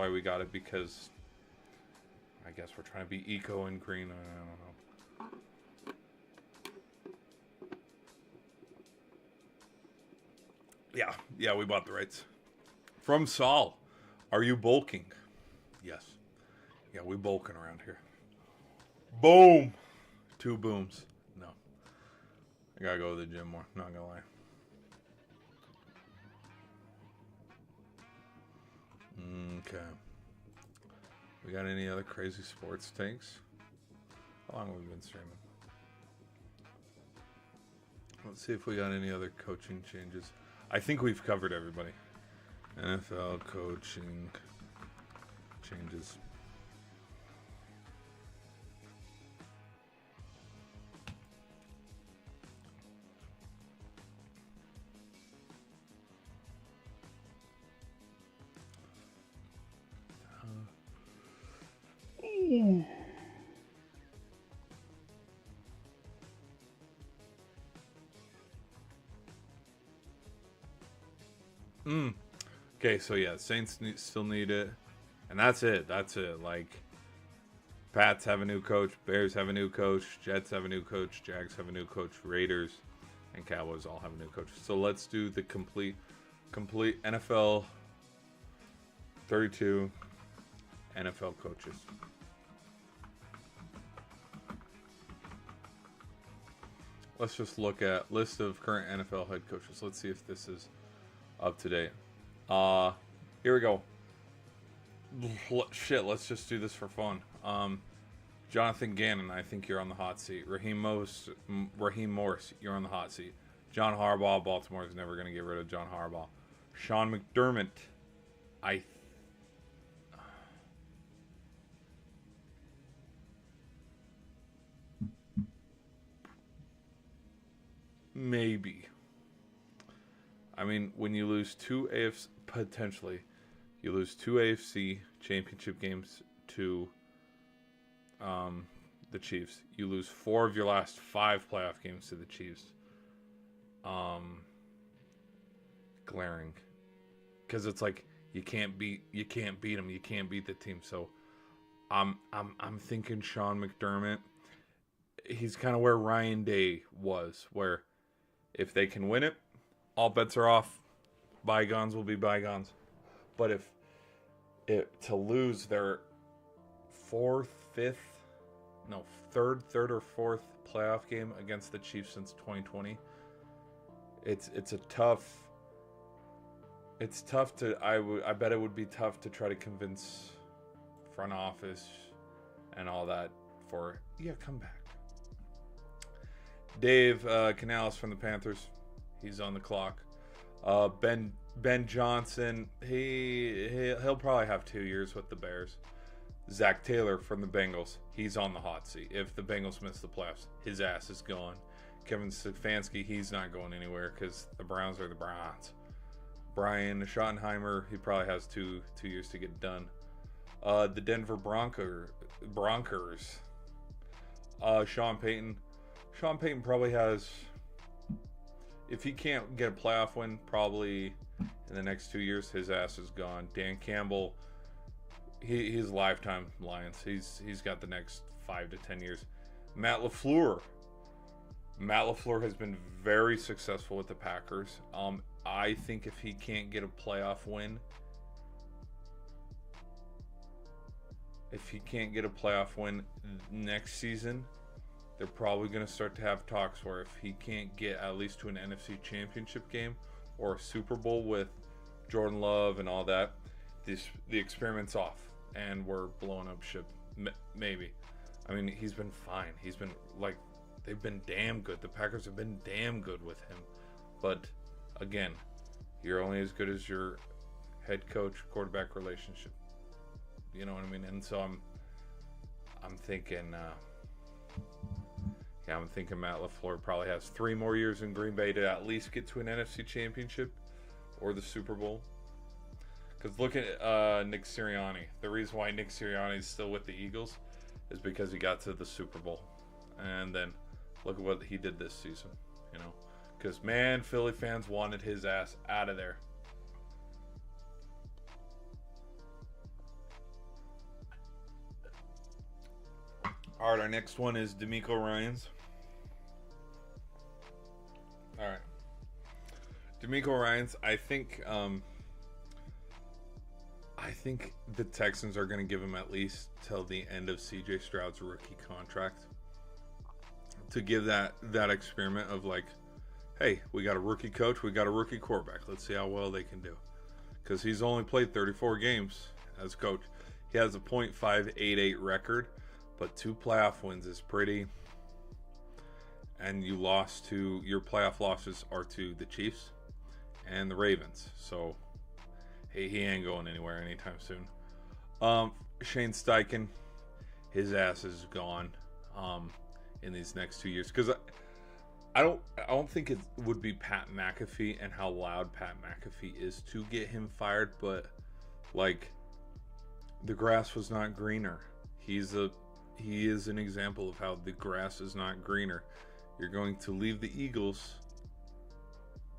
[SPEAKER 1] we got it, because I guess we're trying to be eco and green. I don't know. Yeah, we bought the rights. From Saul, are you bulking? Yes. Yeah, we bulking around here. Boom! 2 booms. No. I gotta go to the gym more, not gonna lie. Okay. We got any other crazy sports takes? How long have we been streaming? Let's see if we got any other coaching changes. I think we've covered everybody. NFL coaching changes. Okay, so yeah, Saints still need it, and that's it. Like, Pats have a new coach, Bears have a new coach, Jets have a new coach, Jags have a new coach, Raiders and Cowboys all have a new coach. So let's do the complete NFL 32 NFL coaches. Let's just look at list of current NFL head coaches. Let's see if this is up to date. Here we go. Shit, let's just do this for fun. Jonathan Gannon, I think you're on the hot seat. Raheem Morris, you're on the hot seat. John Harbaugh, Baltimore is never going to get rid of John Harbaugh. Sean McDermott, maybe. I mean, when you lose you lose 2 AFC championship games to the Chiefs. You lose 4 of your last 5 playoff games to the Chiefs. Glaring, because it's like you can't beat them. You can't beat the team. So I'm thinking Sean McDermott. He's kind of where Ryan Day was, where if they can win it, all bets are off. Bygones will be bygones. But to lose their third or fourth playoff game against the Chiefs since 2020, it's tough to I bet it would be tough to try to convince front office and all that for come back. Dave Canales from the Panthers, he's on the clock. Ben Johnson, he'll probably have 2 years with the Bears. Zach Taylor from the Bengals, he's on the hot seat. If the Bengals miss the playoffs, his ass is gone. Kevin Stefanski, he's not going anywhere because the Browns are the Browns. Brian Schottenheimer, he probably has two years to get done. The Denver Broncos, Sean Payton. Sean Payton probably has, if he can't get a playoff win, probably in the next 2 years, his ass is gone. Dan Campbell, he's lifetime Lions. He's got the next 5 to 10 years. Matt LaFleur has been very successful with the Packers. I think if he can't get a playoff win, next season, they're probably going to start to have talks where if he can't get at least to an NFC championship game or a Super Bowl with Jordan Love and all that, the experiment's off and we're blowing up ship. Maybe. I mean, he's been fine. He's been they've been damn good. The Packers have been damn good with him. But again, you're only as good as your head coach quarterback relationship. You know what I mean? And so I'm thinking I'm thinking Matt LaFleur probably has 3 more years in Green Bay to at least get to an NFC championship or the Super Bowl. Because look at Nick Sirianni. The reason why Nick Sirianni is still with the Eagles is because he got to the Super Bowl. And then look at what he did this season, Because, man, Philly fans wanted his ass out of there. All right, our next one is D'Amico Ryans. All right. D'Amico Ryans, I think the Texans are going to give him at least till the end of C.J. Stroud's rookie contract to give that experiment of like, hey, we got a rookie coach, we got a rookie quarterback. Let's see how well they can do. Because he's only played 34 games as coach. He has a .588 record, but 2 playoff wins is pretty. And your playoff losses are to the Chiefs and the Ravens. So, he ain't going anywhere anytime soon. Shane Steichen, his ass is gone in these next 2 years. Because I don't think it would be Pat McAfee and how loud Pat McAfee is to get him fired, but like the grass was not greener. He is an example of how the grass is not greener. You're going to leave the Eagles,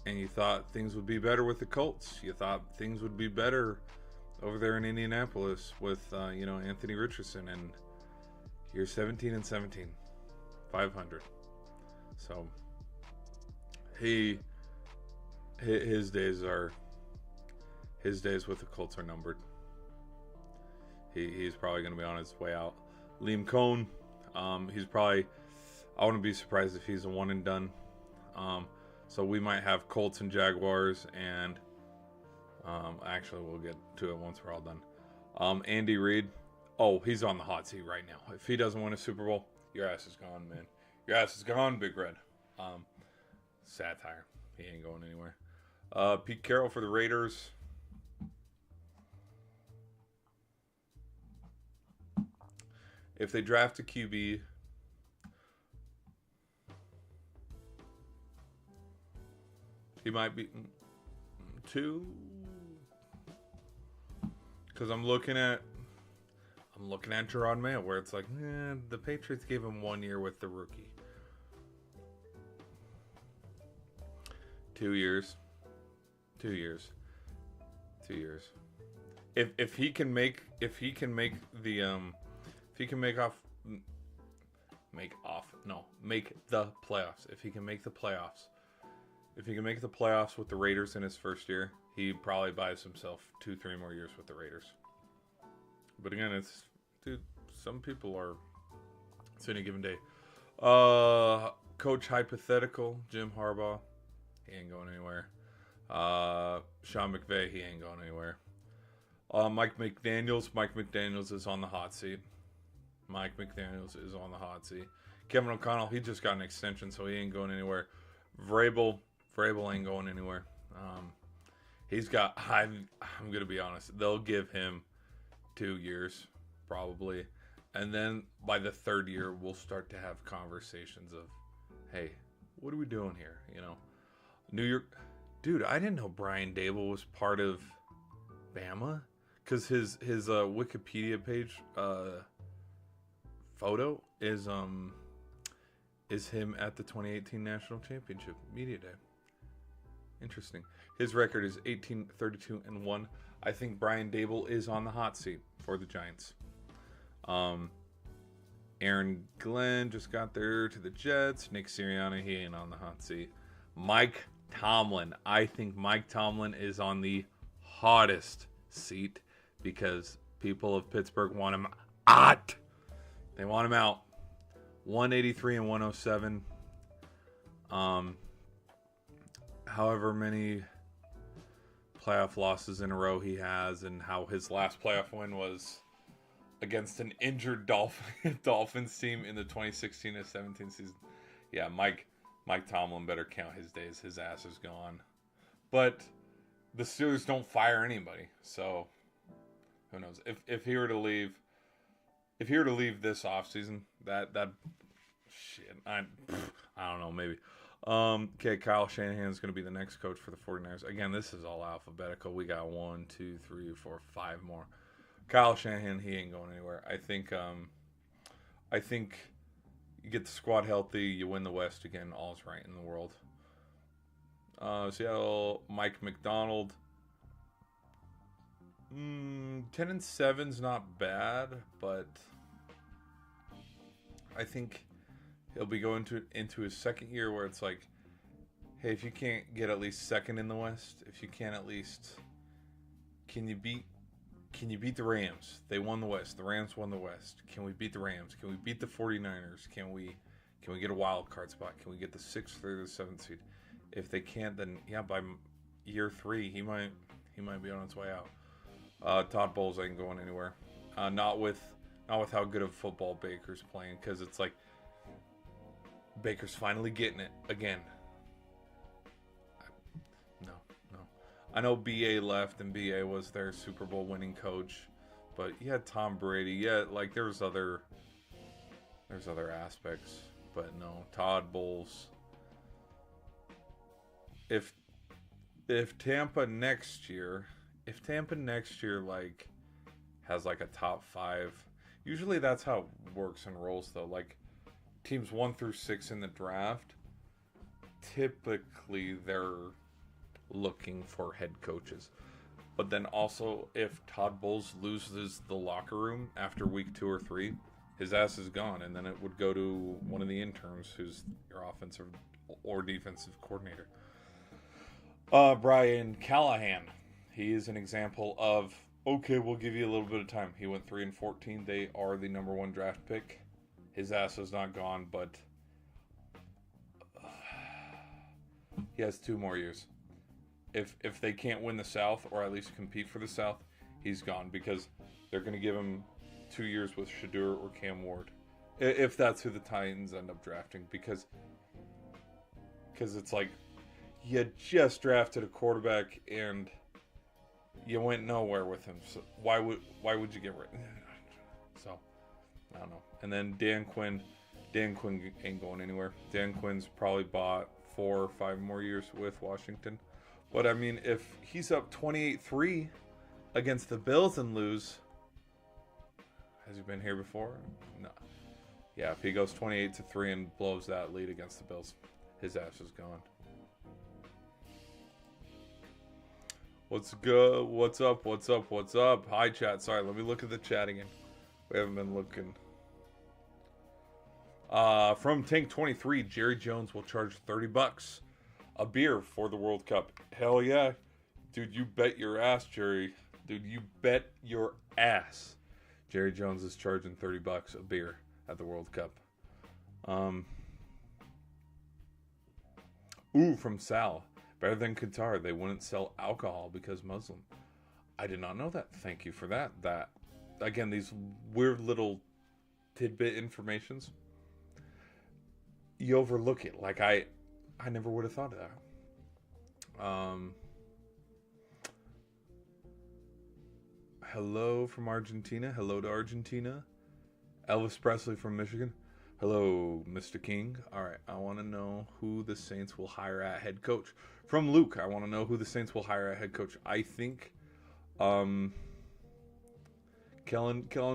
[SPEAKER 1] and you thought things would be better with the Colts. You thought things would be better over there in Indianapolis with Anthony Richardson, and you're 17-17, 500. So his days with the Colts are numbered. He's probably going to be on his way out. Liam Cohn, I wouldn't be surprised if he's a one and done. So we might have Colts and Jaguars, and actually we'll get to it once we're all done. Andy Reid, he's on the hot seat right now. If he doesn't win a Super Bowl, your ass is gone, man. Your ass is gone, Big Red. Satire. He ain't going anywhere. Pete Carroll for the Raiders. If they draft a QB, he might be 2. Because I'm looking at Gerard Mayo, where it's like, the Patriots gave him 1 year with the rookie. 2 years. 2 years. 2 years. If he can make the playoffs. If he can make the playoffs with the Raiders in his first year, he probably buys himself 2-3 more years with the Raiders. But again, some people are, it's any given day. Coach hypothetical, Jim Harbaugh, he ain't going anywhere. Sean McVay, he ain't going anywhere. Mike McDaniels is on the hot seat. Kevin O'Connell, he just got an extension, so he ain't going anywhere. Vrabel ain't going anywhere. I'm going to be honest, they'll give him 2 years, probably. And then by the 3rd year, we'll start to have conversations of, hey, what are we doing here? New York. Dude, I didn't know Brian Dable was part of Bama. Because his Wikipedia page photo is him at the 2018 National Championship Media Day. Interesting. His record is 18-32-1. I think Brian Dable is on the hot seat for the Giants. Aaron Glenn just got there to the Jets. Nick Sirianni, he ain't on the hot seat. Mike Tomlin. I think Mike Tomlin is on the hottest seat because people of Pittsburgh want him out. They want him out. 183-107. However many playoff losses in a row he has, and how his last playoff win was against an injured Dolphins team in the 2016-17 season. Yeah, Mike Tomlin better count his days. His ass is gone. But the Steelers don't fire anybody, so who knows? If he were to leave this offseason, that shit, I don't know, maybe. Okay, Kyle Shanahan's going to be the next coach for the 49ers. Again, this is all alphabetical. We got 1, 2, 3, 4, 5 more. Kyle Shanahan, he ain't going anywhere. I think you get the squad healthy, you win the West again, all's right in the world. Seattle, Mike McDonald. 10-7's not bad, but I think he'll be going into his second year where it's like, hey, if you can't get at least second in the West, if you can't at least, can you beat the Rams? They won the West. The Rams won the West. Can we beat the Rams? Can we beat the 49ers? Can we get a wild card spot? Can we get the 6th or the 7th seed? If they can't, then yeah, by year 3, he might be on its way out. Todd Bowles ain't going anywhere. Not with how good of football Baker's playing, because it's like Baker's finally getting it again. No. I know BA left and BA was their Super Bowl winning coach, but you had Tom Brady. Yeah, like there's other aspects, but no, Todd Bowles. If Tampa next year like has like a top 5, usually that's how it works and rolls though. Like teams 1 through 6 in the draft, typically they're looking for head coaches. But then also, if Todd Bowles loses the locker room after week 2 or 3, his ass is gone, and then it would go to one of the interns who's your offensive or defensive coordinator. Brian Callahan, he is an example of, okay, we'll give you a little bit of time. He went 3-14. They are the number 1 draft pick. His ass is not gone, but he has 2 more years. If they can't win the South, or at least compete for the South, he's gone, because they're going to give him 2 years with Shedeur or Cam Ward, if that's who the Titans end up drafting, because it's like you just drafted a quarterback and you went nowhere with him. So why would you get rid? So I don't know. And then Dan Quinn ain't going anywhere. Dan Quinn's probably bought 4 or 5 more years with Washington. But I mean, if he's up 28-3 against the Bills and lose, has he been here before? No. Yeah, if he goes 28-3 and blows that lead against the Bills, his ass is gone. What's good? What's up? Hi, chat. Sorry, let me look at the chat again. We haven't been looking. From Tank 23, Jerry Jones will charge $30 a beer for the World Cup. Hell yeah. Dude, you bet your ass, Jerry. Dude, you bet your ass. Jerry Jones is charging $30 a beer at the World Cup. From Sal. Better than Qatar. They wouldn't sell alcohol because Muslim. I did not know that. Thank you for that. That, again, these weird little tidbit informations, you overlook it. Like, I never would have thought of that. Hello from Argentina. Hello to Argentina. Elvis Presley from Michigan. Hello, Mr. King. All right, I want to know who the Saints will hire at head coach. From Luke, I want to know who the Saints will hire at head coach. I think Kellen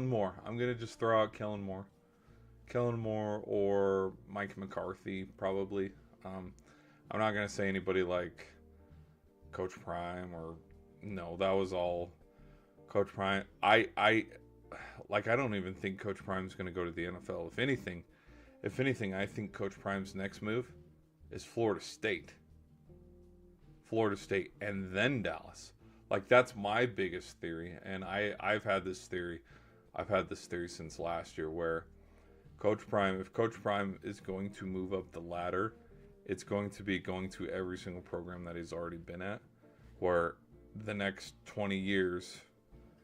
[SPEAKER 1] Moore. I'm going to just throw out Kellen Moore. Kellen Moore or Mike McCarthy, probably. I'm not going to say anybody like Coach Prime or... No, that was all Coach Prime. I don't even think Coach Prime's going to go to the NFL. If anything, I think Coach Prime's next move is Florida State. Florida State and then Dallas. Like, that's my biggest theory, and I've had this theory since last year, where if Coach Prime is going to move up the ladder, it's going to be going to every single program that he's already been at, where the next 20 years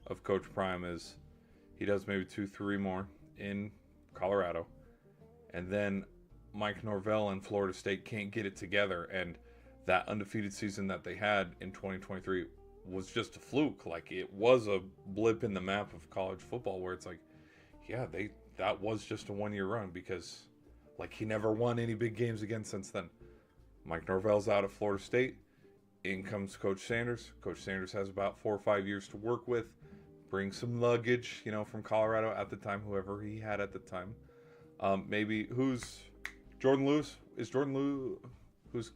[SPEAKER 1] of Coach Prime is he does maybe 2-3 more in Colorado, and then Mike Norvell and Florida State can't get it together, and that undefeated season that they had in 2023 was just a fluke. Like, it was a blip in the map of college football, where it's like, yeah, that was just a 1-year run, because like, he never won any big games again since then. Mike Norvell's out of Florida State. In comes Coach Sanders. Coach Sanders has about 4 or 5 years to work with. Bring some luggage, from Colorado at the time, whoever he had at the time. Maybe who's Jordan Lewis? Is Jordan Lewis who's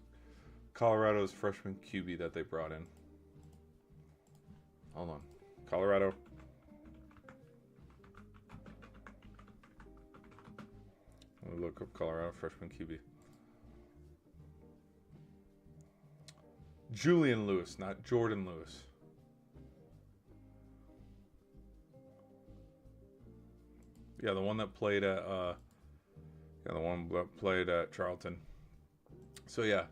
[SPEAKER 1] Colorado's freshman QB that they brought in? Hold on. Colorado. me look up Colorado freshman QB. Julian Lewis, not Jordan Lewis. Yeah, the one that played at Charlton. So yeah,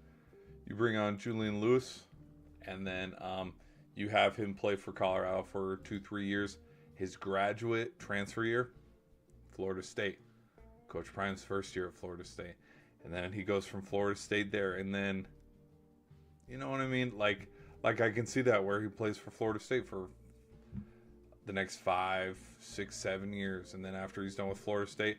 [SPEAKER 1] you bring on Julian Lewis, and then you have him play for Colorado for 2-3 years. His graduate transfer year, Florida State. Coach Prime's first year at Florida State, and then he goes from Florida State there, and then, you know what I mean? Like I can see that where he plays for Florida State for the next 5, 6, 7 years, and then after he's done with Florida State,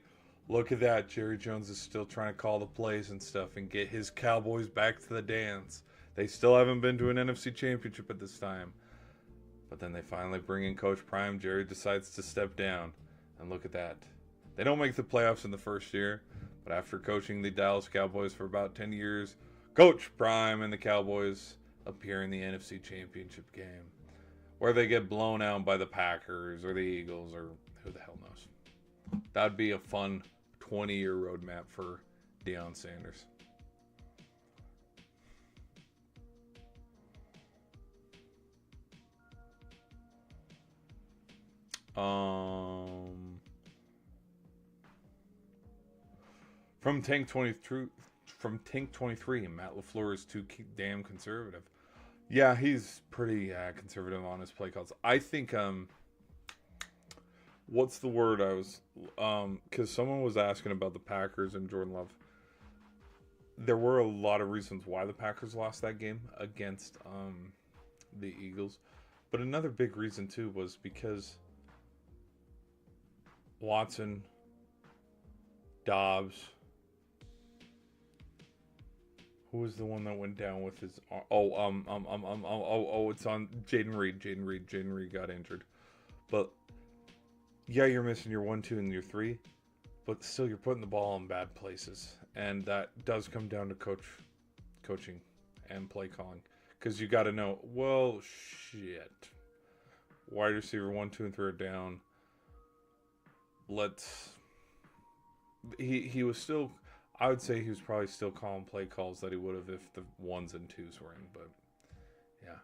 [SPEAKER 1] look at that. Jerry Jones is still trying to call the plays and stuff and get his Cowboys back to the dance. They still haven't been to an NFC Championship at this time. But then they finally bring in Coach Prime. Jerry decides to step down. And look at that. They don't make the playoffs in the first year. But after coaching the Dallas Cowboys for about 10 years, Coach Prime and the Cowboys appear in the NFC Championship game, where they get blown out by the Packers or the Eagles or who the hell knows. That'd be a fun 20-year roadmap for Deion Sanders. From Tank 23, Matt LaFleur is too damn conservative. Yeah, he's pretty conservative on his play calls. I think what's the word I was because someone was asking about the Packers and Jordan Love. There were a lot of reasons why the Packers lost that game against the Eagles, but another big reason too was because Watson, Dobbs, who was the one that went down with his it's on Jaden Reed. Jaden Reed got injured. But yeah, you're missing your 1, 2, and your 3, but still you're putting the ball in bad places. And that does come down to coaching and play calling. Because you got to know, well, shit. Wide receiver 1, 2, and 3 are down. He was still, I would say he was probably still calling play calls that he would have if the 1s and 2s were in, but yeah.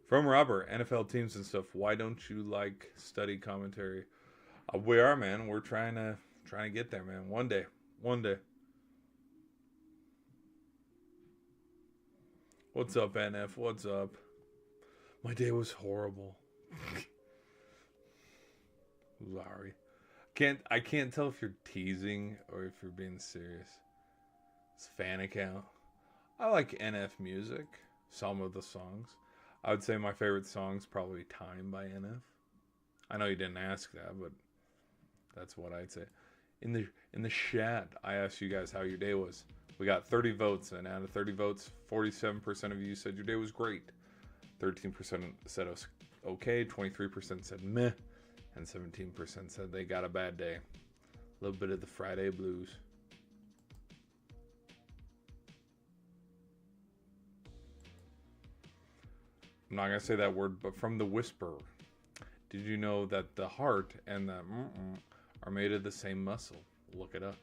[SPEAKER 1] From Robert, NFL teams and stuff, why don't you like study commentary? We are, man. We're trying to get there, man. One day. What's up, NF? What's up? My day was horrible. Sorry. I can't tell if you're teasing or if you're being serious. It's fan account. I like NF music. Some of the songs. I would say my favorite song's probably Time by NF. I know you didn't ask that, but that's what I'd say. In the chat, I asked you guys how your day was. We got 30 votes, and out of 30 votes, 47% of you said your day was great. 13% said it was okay, 23% said meh, and 17% said they got a bad day. A little bit of the Friday blues. I'm not going to say that word, but from the whisperer. Did you know that the heart and the are made of the same muscle? Look it up.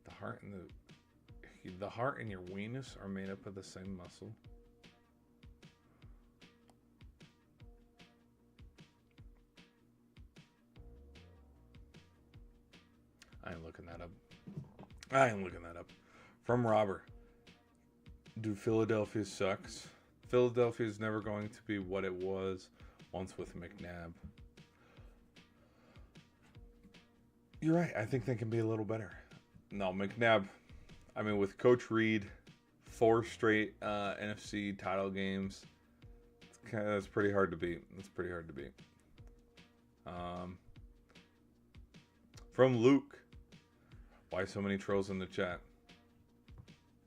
[SPEAKER 1] The heart and your weenus are made up of the same muscle. I ain't looking that up. From Robert. Do Philadelphia sucks? Philadelphia is never going to be what it was once with McNabb. You're right. I think they can be a little better. No, McNabb, I mean, with Coach Reed, 4 straight NFC title games, that's pretty hard to beat. From Luke, why so many trolls in the chat?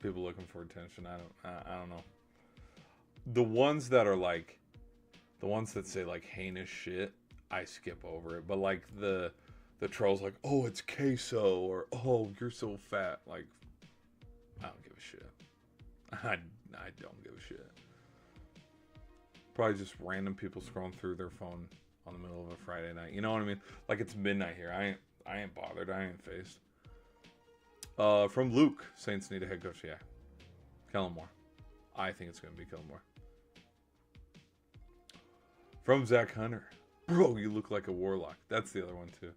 [SPEAKER 1] People looking for attention. I don't know. The ones that say like heinous shit, I skip over it. But like the trolls like, oh, it's queso, or oh, you're so fat. Like, I don't give a shit. I don't give a shit. Probably just random people scrolling through their phone on the middle of a Friday night. You know what I mean? Like it's midnight here. I ain't bothered. I ain't phased. From Luke, Saints need a head coach. Yeah, Kellen Moore. I think it's gonna be Kellen Moore. From Zach Hunter, bro, you look like a warlock. That's the other one too.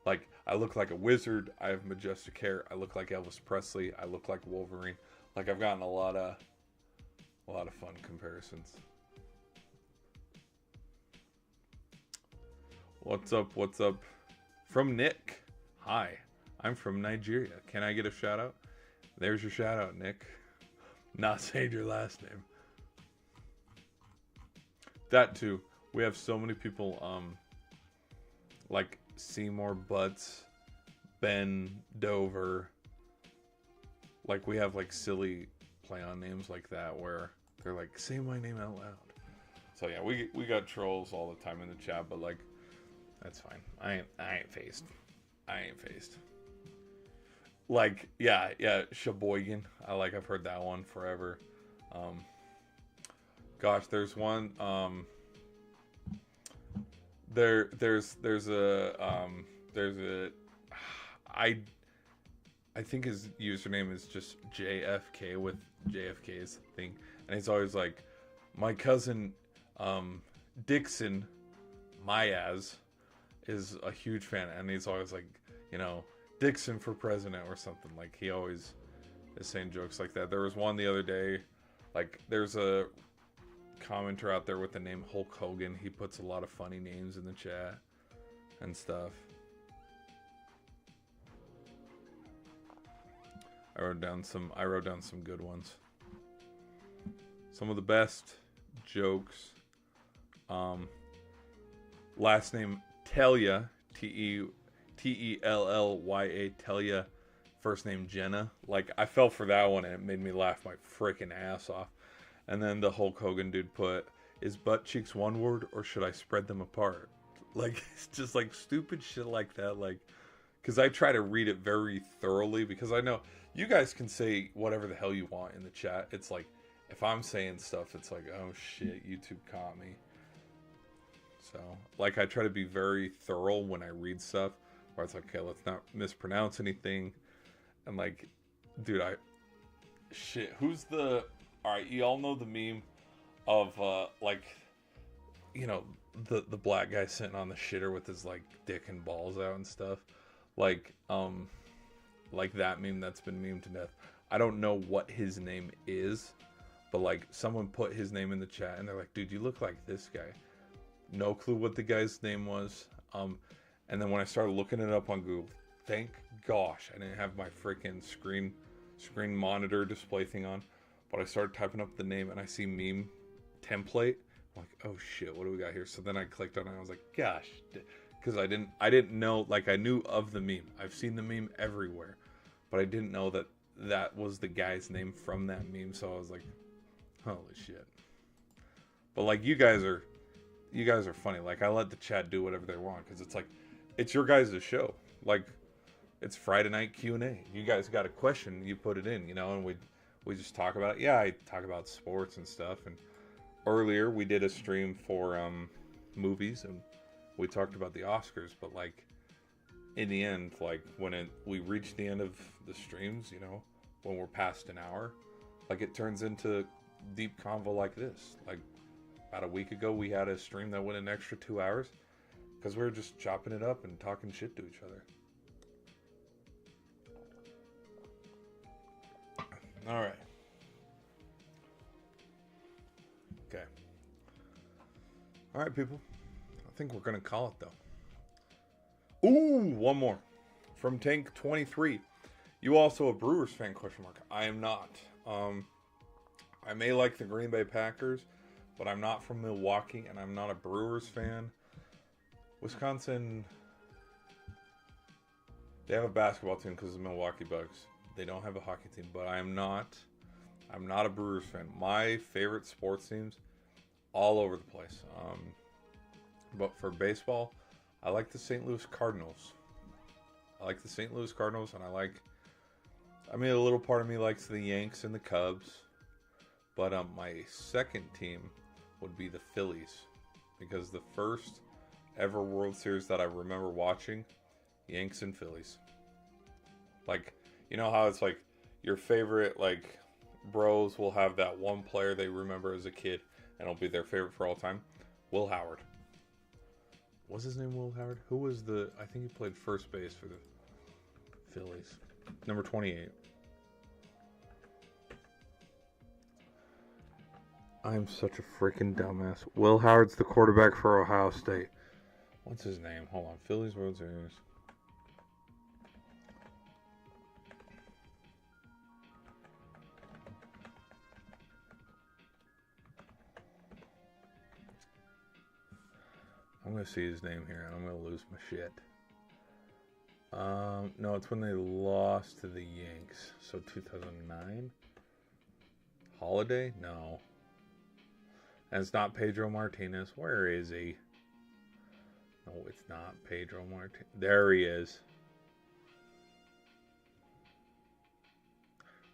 [SPEAKER 1] Like I look like a wizard. I have majestic hair. I look like Elvis Presley. I look like Wolverine. Like I've gotten a lot of fun comparisons. What's up? What's up? From Nick. Hi, I'm from Nigeria. Can I get a shout out? There's your shout out, Nick. Not saying your last name. That too. We have so many people, like Seymour Butts, Ben Dover. Like we have like silly play on names like that where they're like, say my name out loud. So yeah, we got trolls all the time in the chat, but like that's fine. I ain't phased. I ain't phased. Like yeah, Sheboygan. I've heard that one forever. Gosh, there's one. There's a I think his username is just JFK with JFK's thing, and he's always like, my cousin Dixon Myaz is a huge fan, and he's always like, you know, Dixon for president or something. Like he always is saying jokes like that. There was one the other day, like there's a commenter out there with the name Hulk Hogan. He puts a lot of funny names in the chat and stuff. I wrote down some good ones. Some of the best jokes. Last name Telya, Tellya, Telya. First name Jenna. Like I fell for that one and it made me laugh my freaking ass off. And then the Hulk Hogan dude put, is butt cheeks one word or should I spread them apart? Like it's just like stupid shit like that. Like, because I try to read it very thoroughly because I know you guys can say whatever the hell you want in the chat. It's like, if I'm saying stuff, it's like, oh shit, YouTube caught me. So, like, I try to be very thorough when I read stuff, where it's like, okay, let's not mispronounce anything. And like, dude, who's the, alright, you all know the meme of, like, you know, the black guy sitting on the shitter with his, like, dick and balls out and stuff. Like that meme that's been memed to death. I don't know what his name is, but like someone put his name in the chat and they're like, dude, you look like this guy. No clue what the guy's name was. And then when I started looking it up on Google, thank gosh I didn't have my freaking screen monitor display thing on, but I started typing up the name and I see meme template. I'm like, oh shit, what do we got here? So then I clicked on it and I was like, gosh, because I didn't know, like I knew of the meme. I've seen the meme everywhere, but I didn't know that was the guy's name from that meme. So I was like, holy shit. But like you guys are funny. Like I let the chat do whatever they want because it's like, it's your guys' show. Like it's Friday night Q&A. You guys got a question, you put it in, you know, and we just talk about it. Yeah, I talk about sports and stuff. And earlier we did a stream for movies and we talked about the Oscars, but like in the end, like when we reach the end of the streams, you know, when we're past an hour, like it turns into deep convo like this. Like about a week ago, we had a stream that went an extra 2 hours because we were just chopping it up and talking shit to each other. All right. Okay. All right, people. I think we're going to call it, though. Ooh, one more. From Tank23. You also a Brewers fan, question mark. I am not. I may like the Green Bay Packers, but I'm not from Milwaukee, and I'm not a Brewers fan. Wisconsin, they have a basketball team because of the Milwaukee Bucks. They don't have a hockey team, but I'm not a Brewers fan. My favorite sports teams, all over the place. But for baseball, I like the St. Louis Cardinals. And a little part of me likes the Yanks and the Cubs. But my second team would be the Phillies. Because the first ever World Series that I remember watching, Yanks and Phillies. Like, you know how it's like your favorite, like, bros will have that one player they remember as a kid and it'll be their favorite for all time? Will Howard. Was his name Will Howard? Who was I think he played first base for the Phillies. Number 28. I'm such a freaking dumbass. Will Howard's the quarterback for Ohio State. What's his name? Hold on. Phillies World Series. I'm going to see his name here, and I'm going to lose my shit. No, it's when they lost to the Yanks. So 2009? Holiday? No. And it's not Pedro Martinez. Where is he? No, it's not Pedro Martinez. There he is.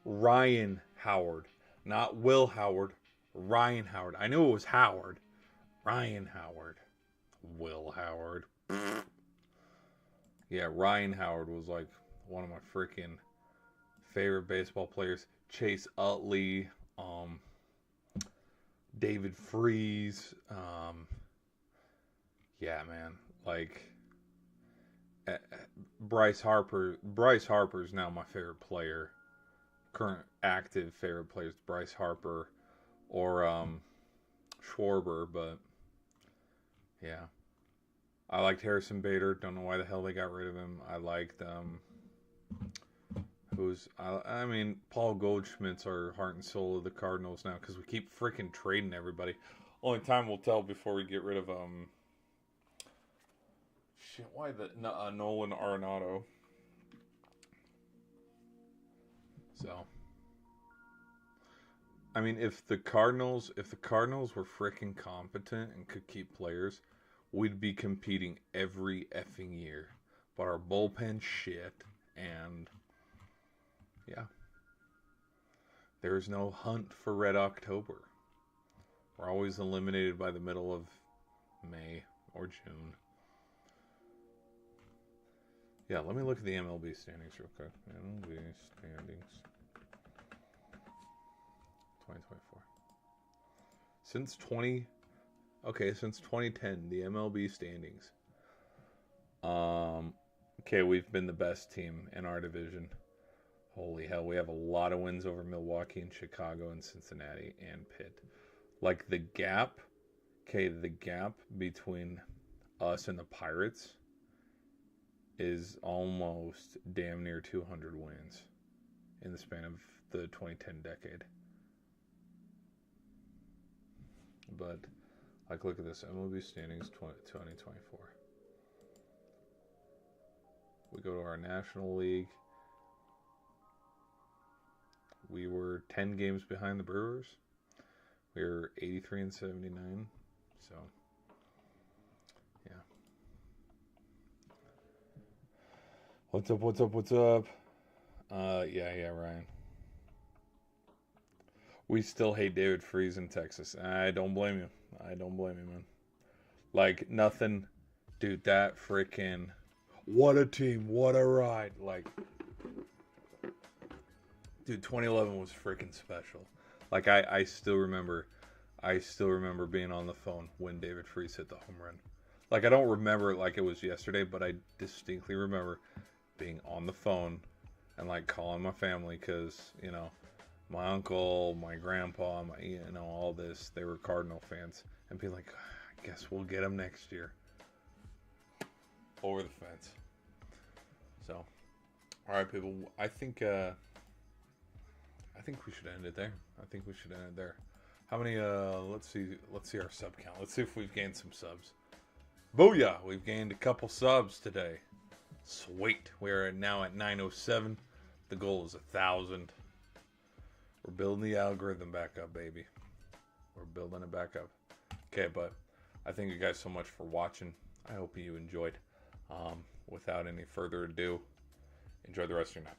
[SPEAKER 1] Ryan Howard. Not Will Howard. Ryan Howard. I knew it was Howard. Ryan Howard. Will Howard. Yeah, Ryan Howard was like one of my freaking favorite baseball players. Chase Utley, David Freese. Yeah, man. Like Bryce Harper. Bryce Harper is now my favorite player. Current active favorite players, Bryce Harper or Schwarber, but yeah. I liked Harrison Bader. Don't know why the hell they got rid of him. I liked I mean, Paul Goldschmidt's our heart and soul of the Cardinals now because we keep freaking trading everybody. Only time will tell before we get rid of Nolan Arenado. So, I mean, if the Cardinals were freaking competent and could keep players, we'd be competing every effing year. But our bullpen shit, and yeah, there's no hunt for Red October. We're always eliminated by the middle of May or June. Yeah, let me look at the MLB standings real quick. MLB standings 2024. Since 2010, the MLB standings. Okay, we've been the best team in our division. Holy hell, we have a lot of wins over Milwaukee and Chicago and Cincinnati and Pitt. Like the gap between us and the Pirates is almost damn near 200 wins in the span of the 2010 decade. But like, look at this, MLB standings 2024. We go to our National League. We were 10 games behind the Brewers. We were 83 and 79. So, yeah. What's up? Yeah, Ryan. We still hate David Freese in Texas. I don't blame you. Man. Like, nothing. Dude, that freaking... What a team. What a ride. Like, dude, 2011 was freaking special. Like, I still remember being on the phone when David Freese hit the home run. Like, I don't remember it like it was yesterday, but I distinctly remember being on the phone and, like, calling my family because, you know, my uncle, my grandpa, all this, they were Cardinal fans. And being like, I guess we'll get them next year. Over the fence. So, all right, people. I think we should end it there. How many? Let's see our sub count. Let's see if we've gained some subs. Booyah! We've gained a couple subs today. Sweet. We are now at 907. The goal is 1,000. We're building the algorithm back up, baby. We're building it back up. Okay, but I thank you guys so much for watching. I hope you enjoyed. Without any further ado, enjoy the rest of your night.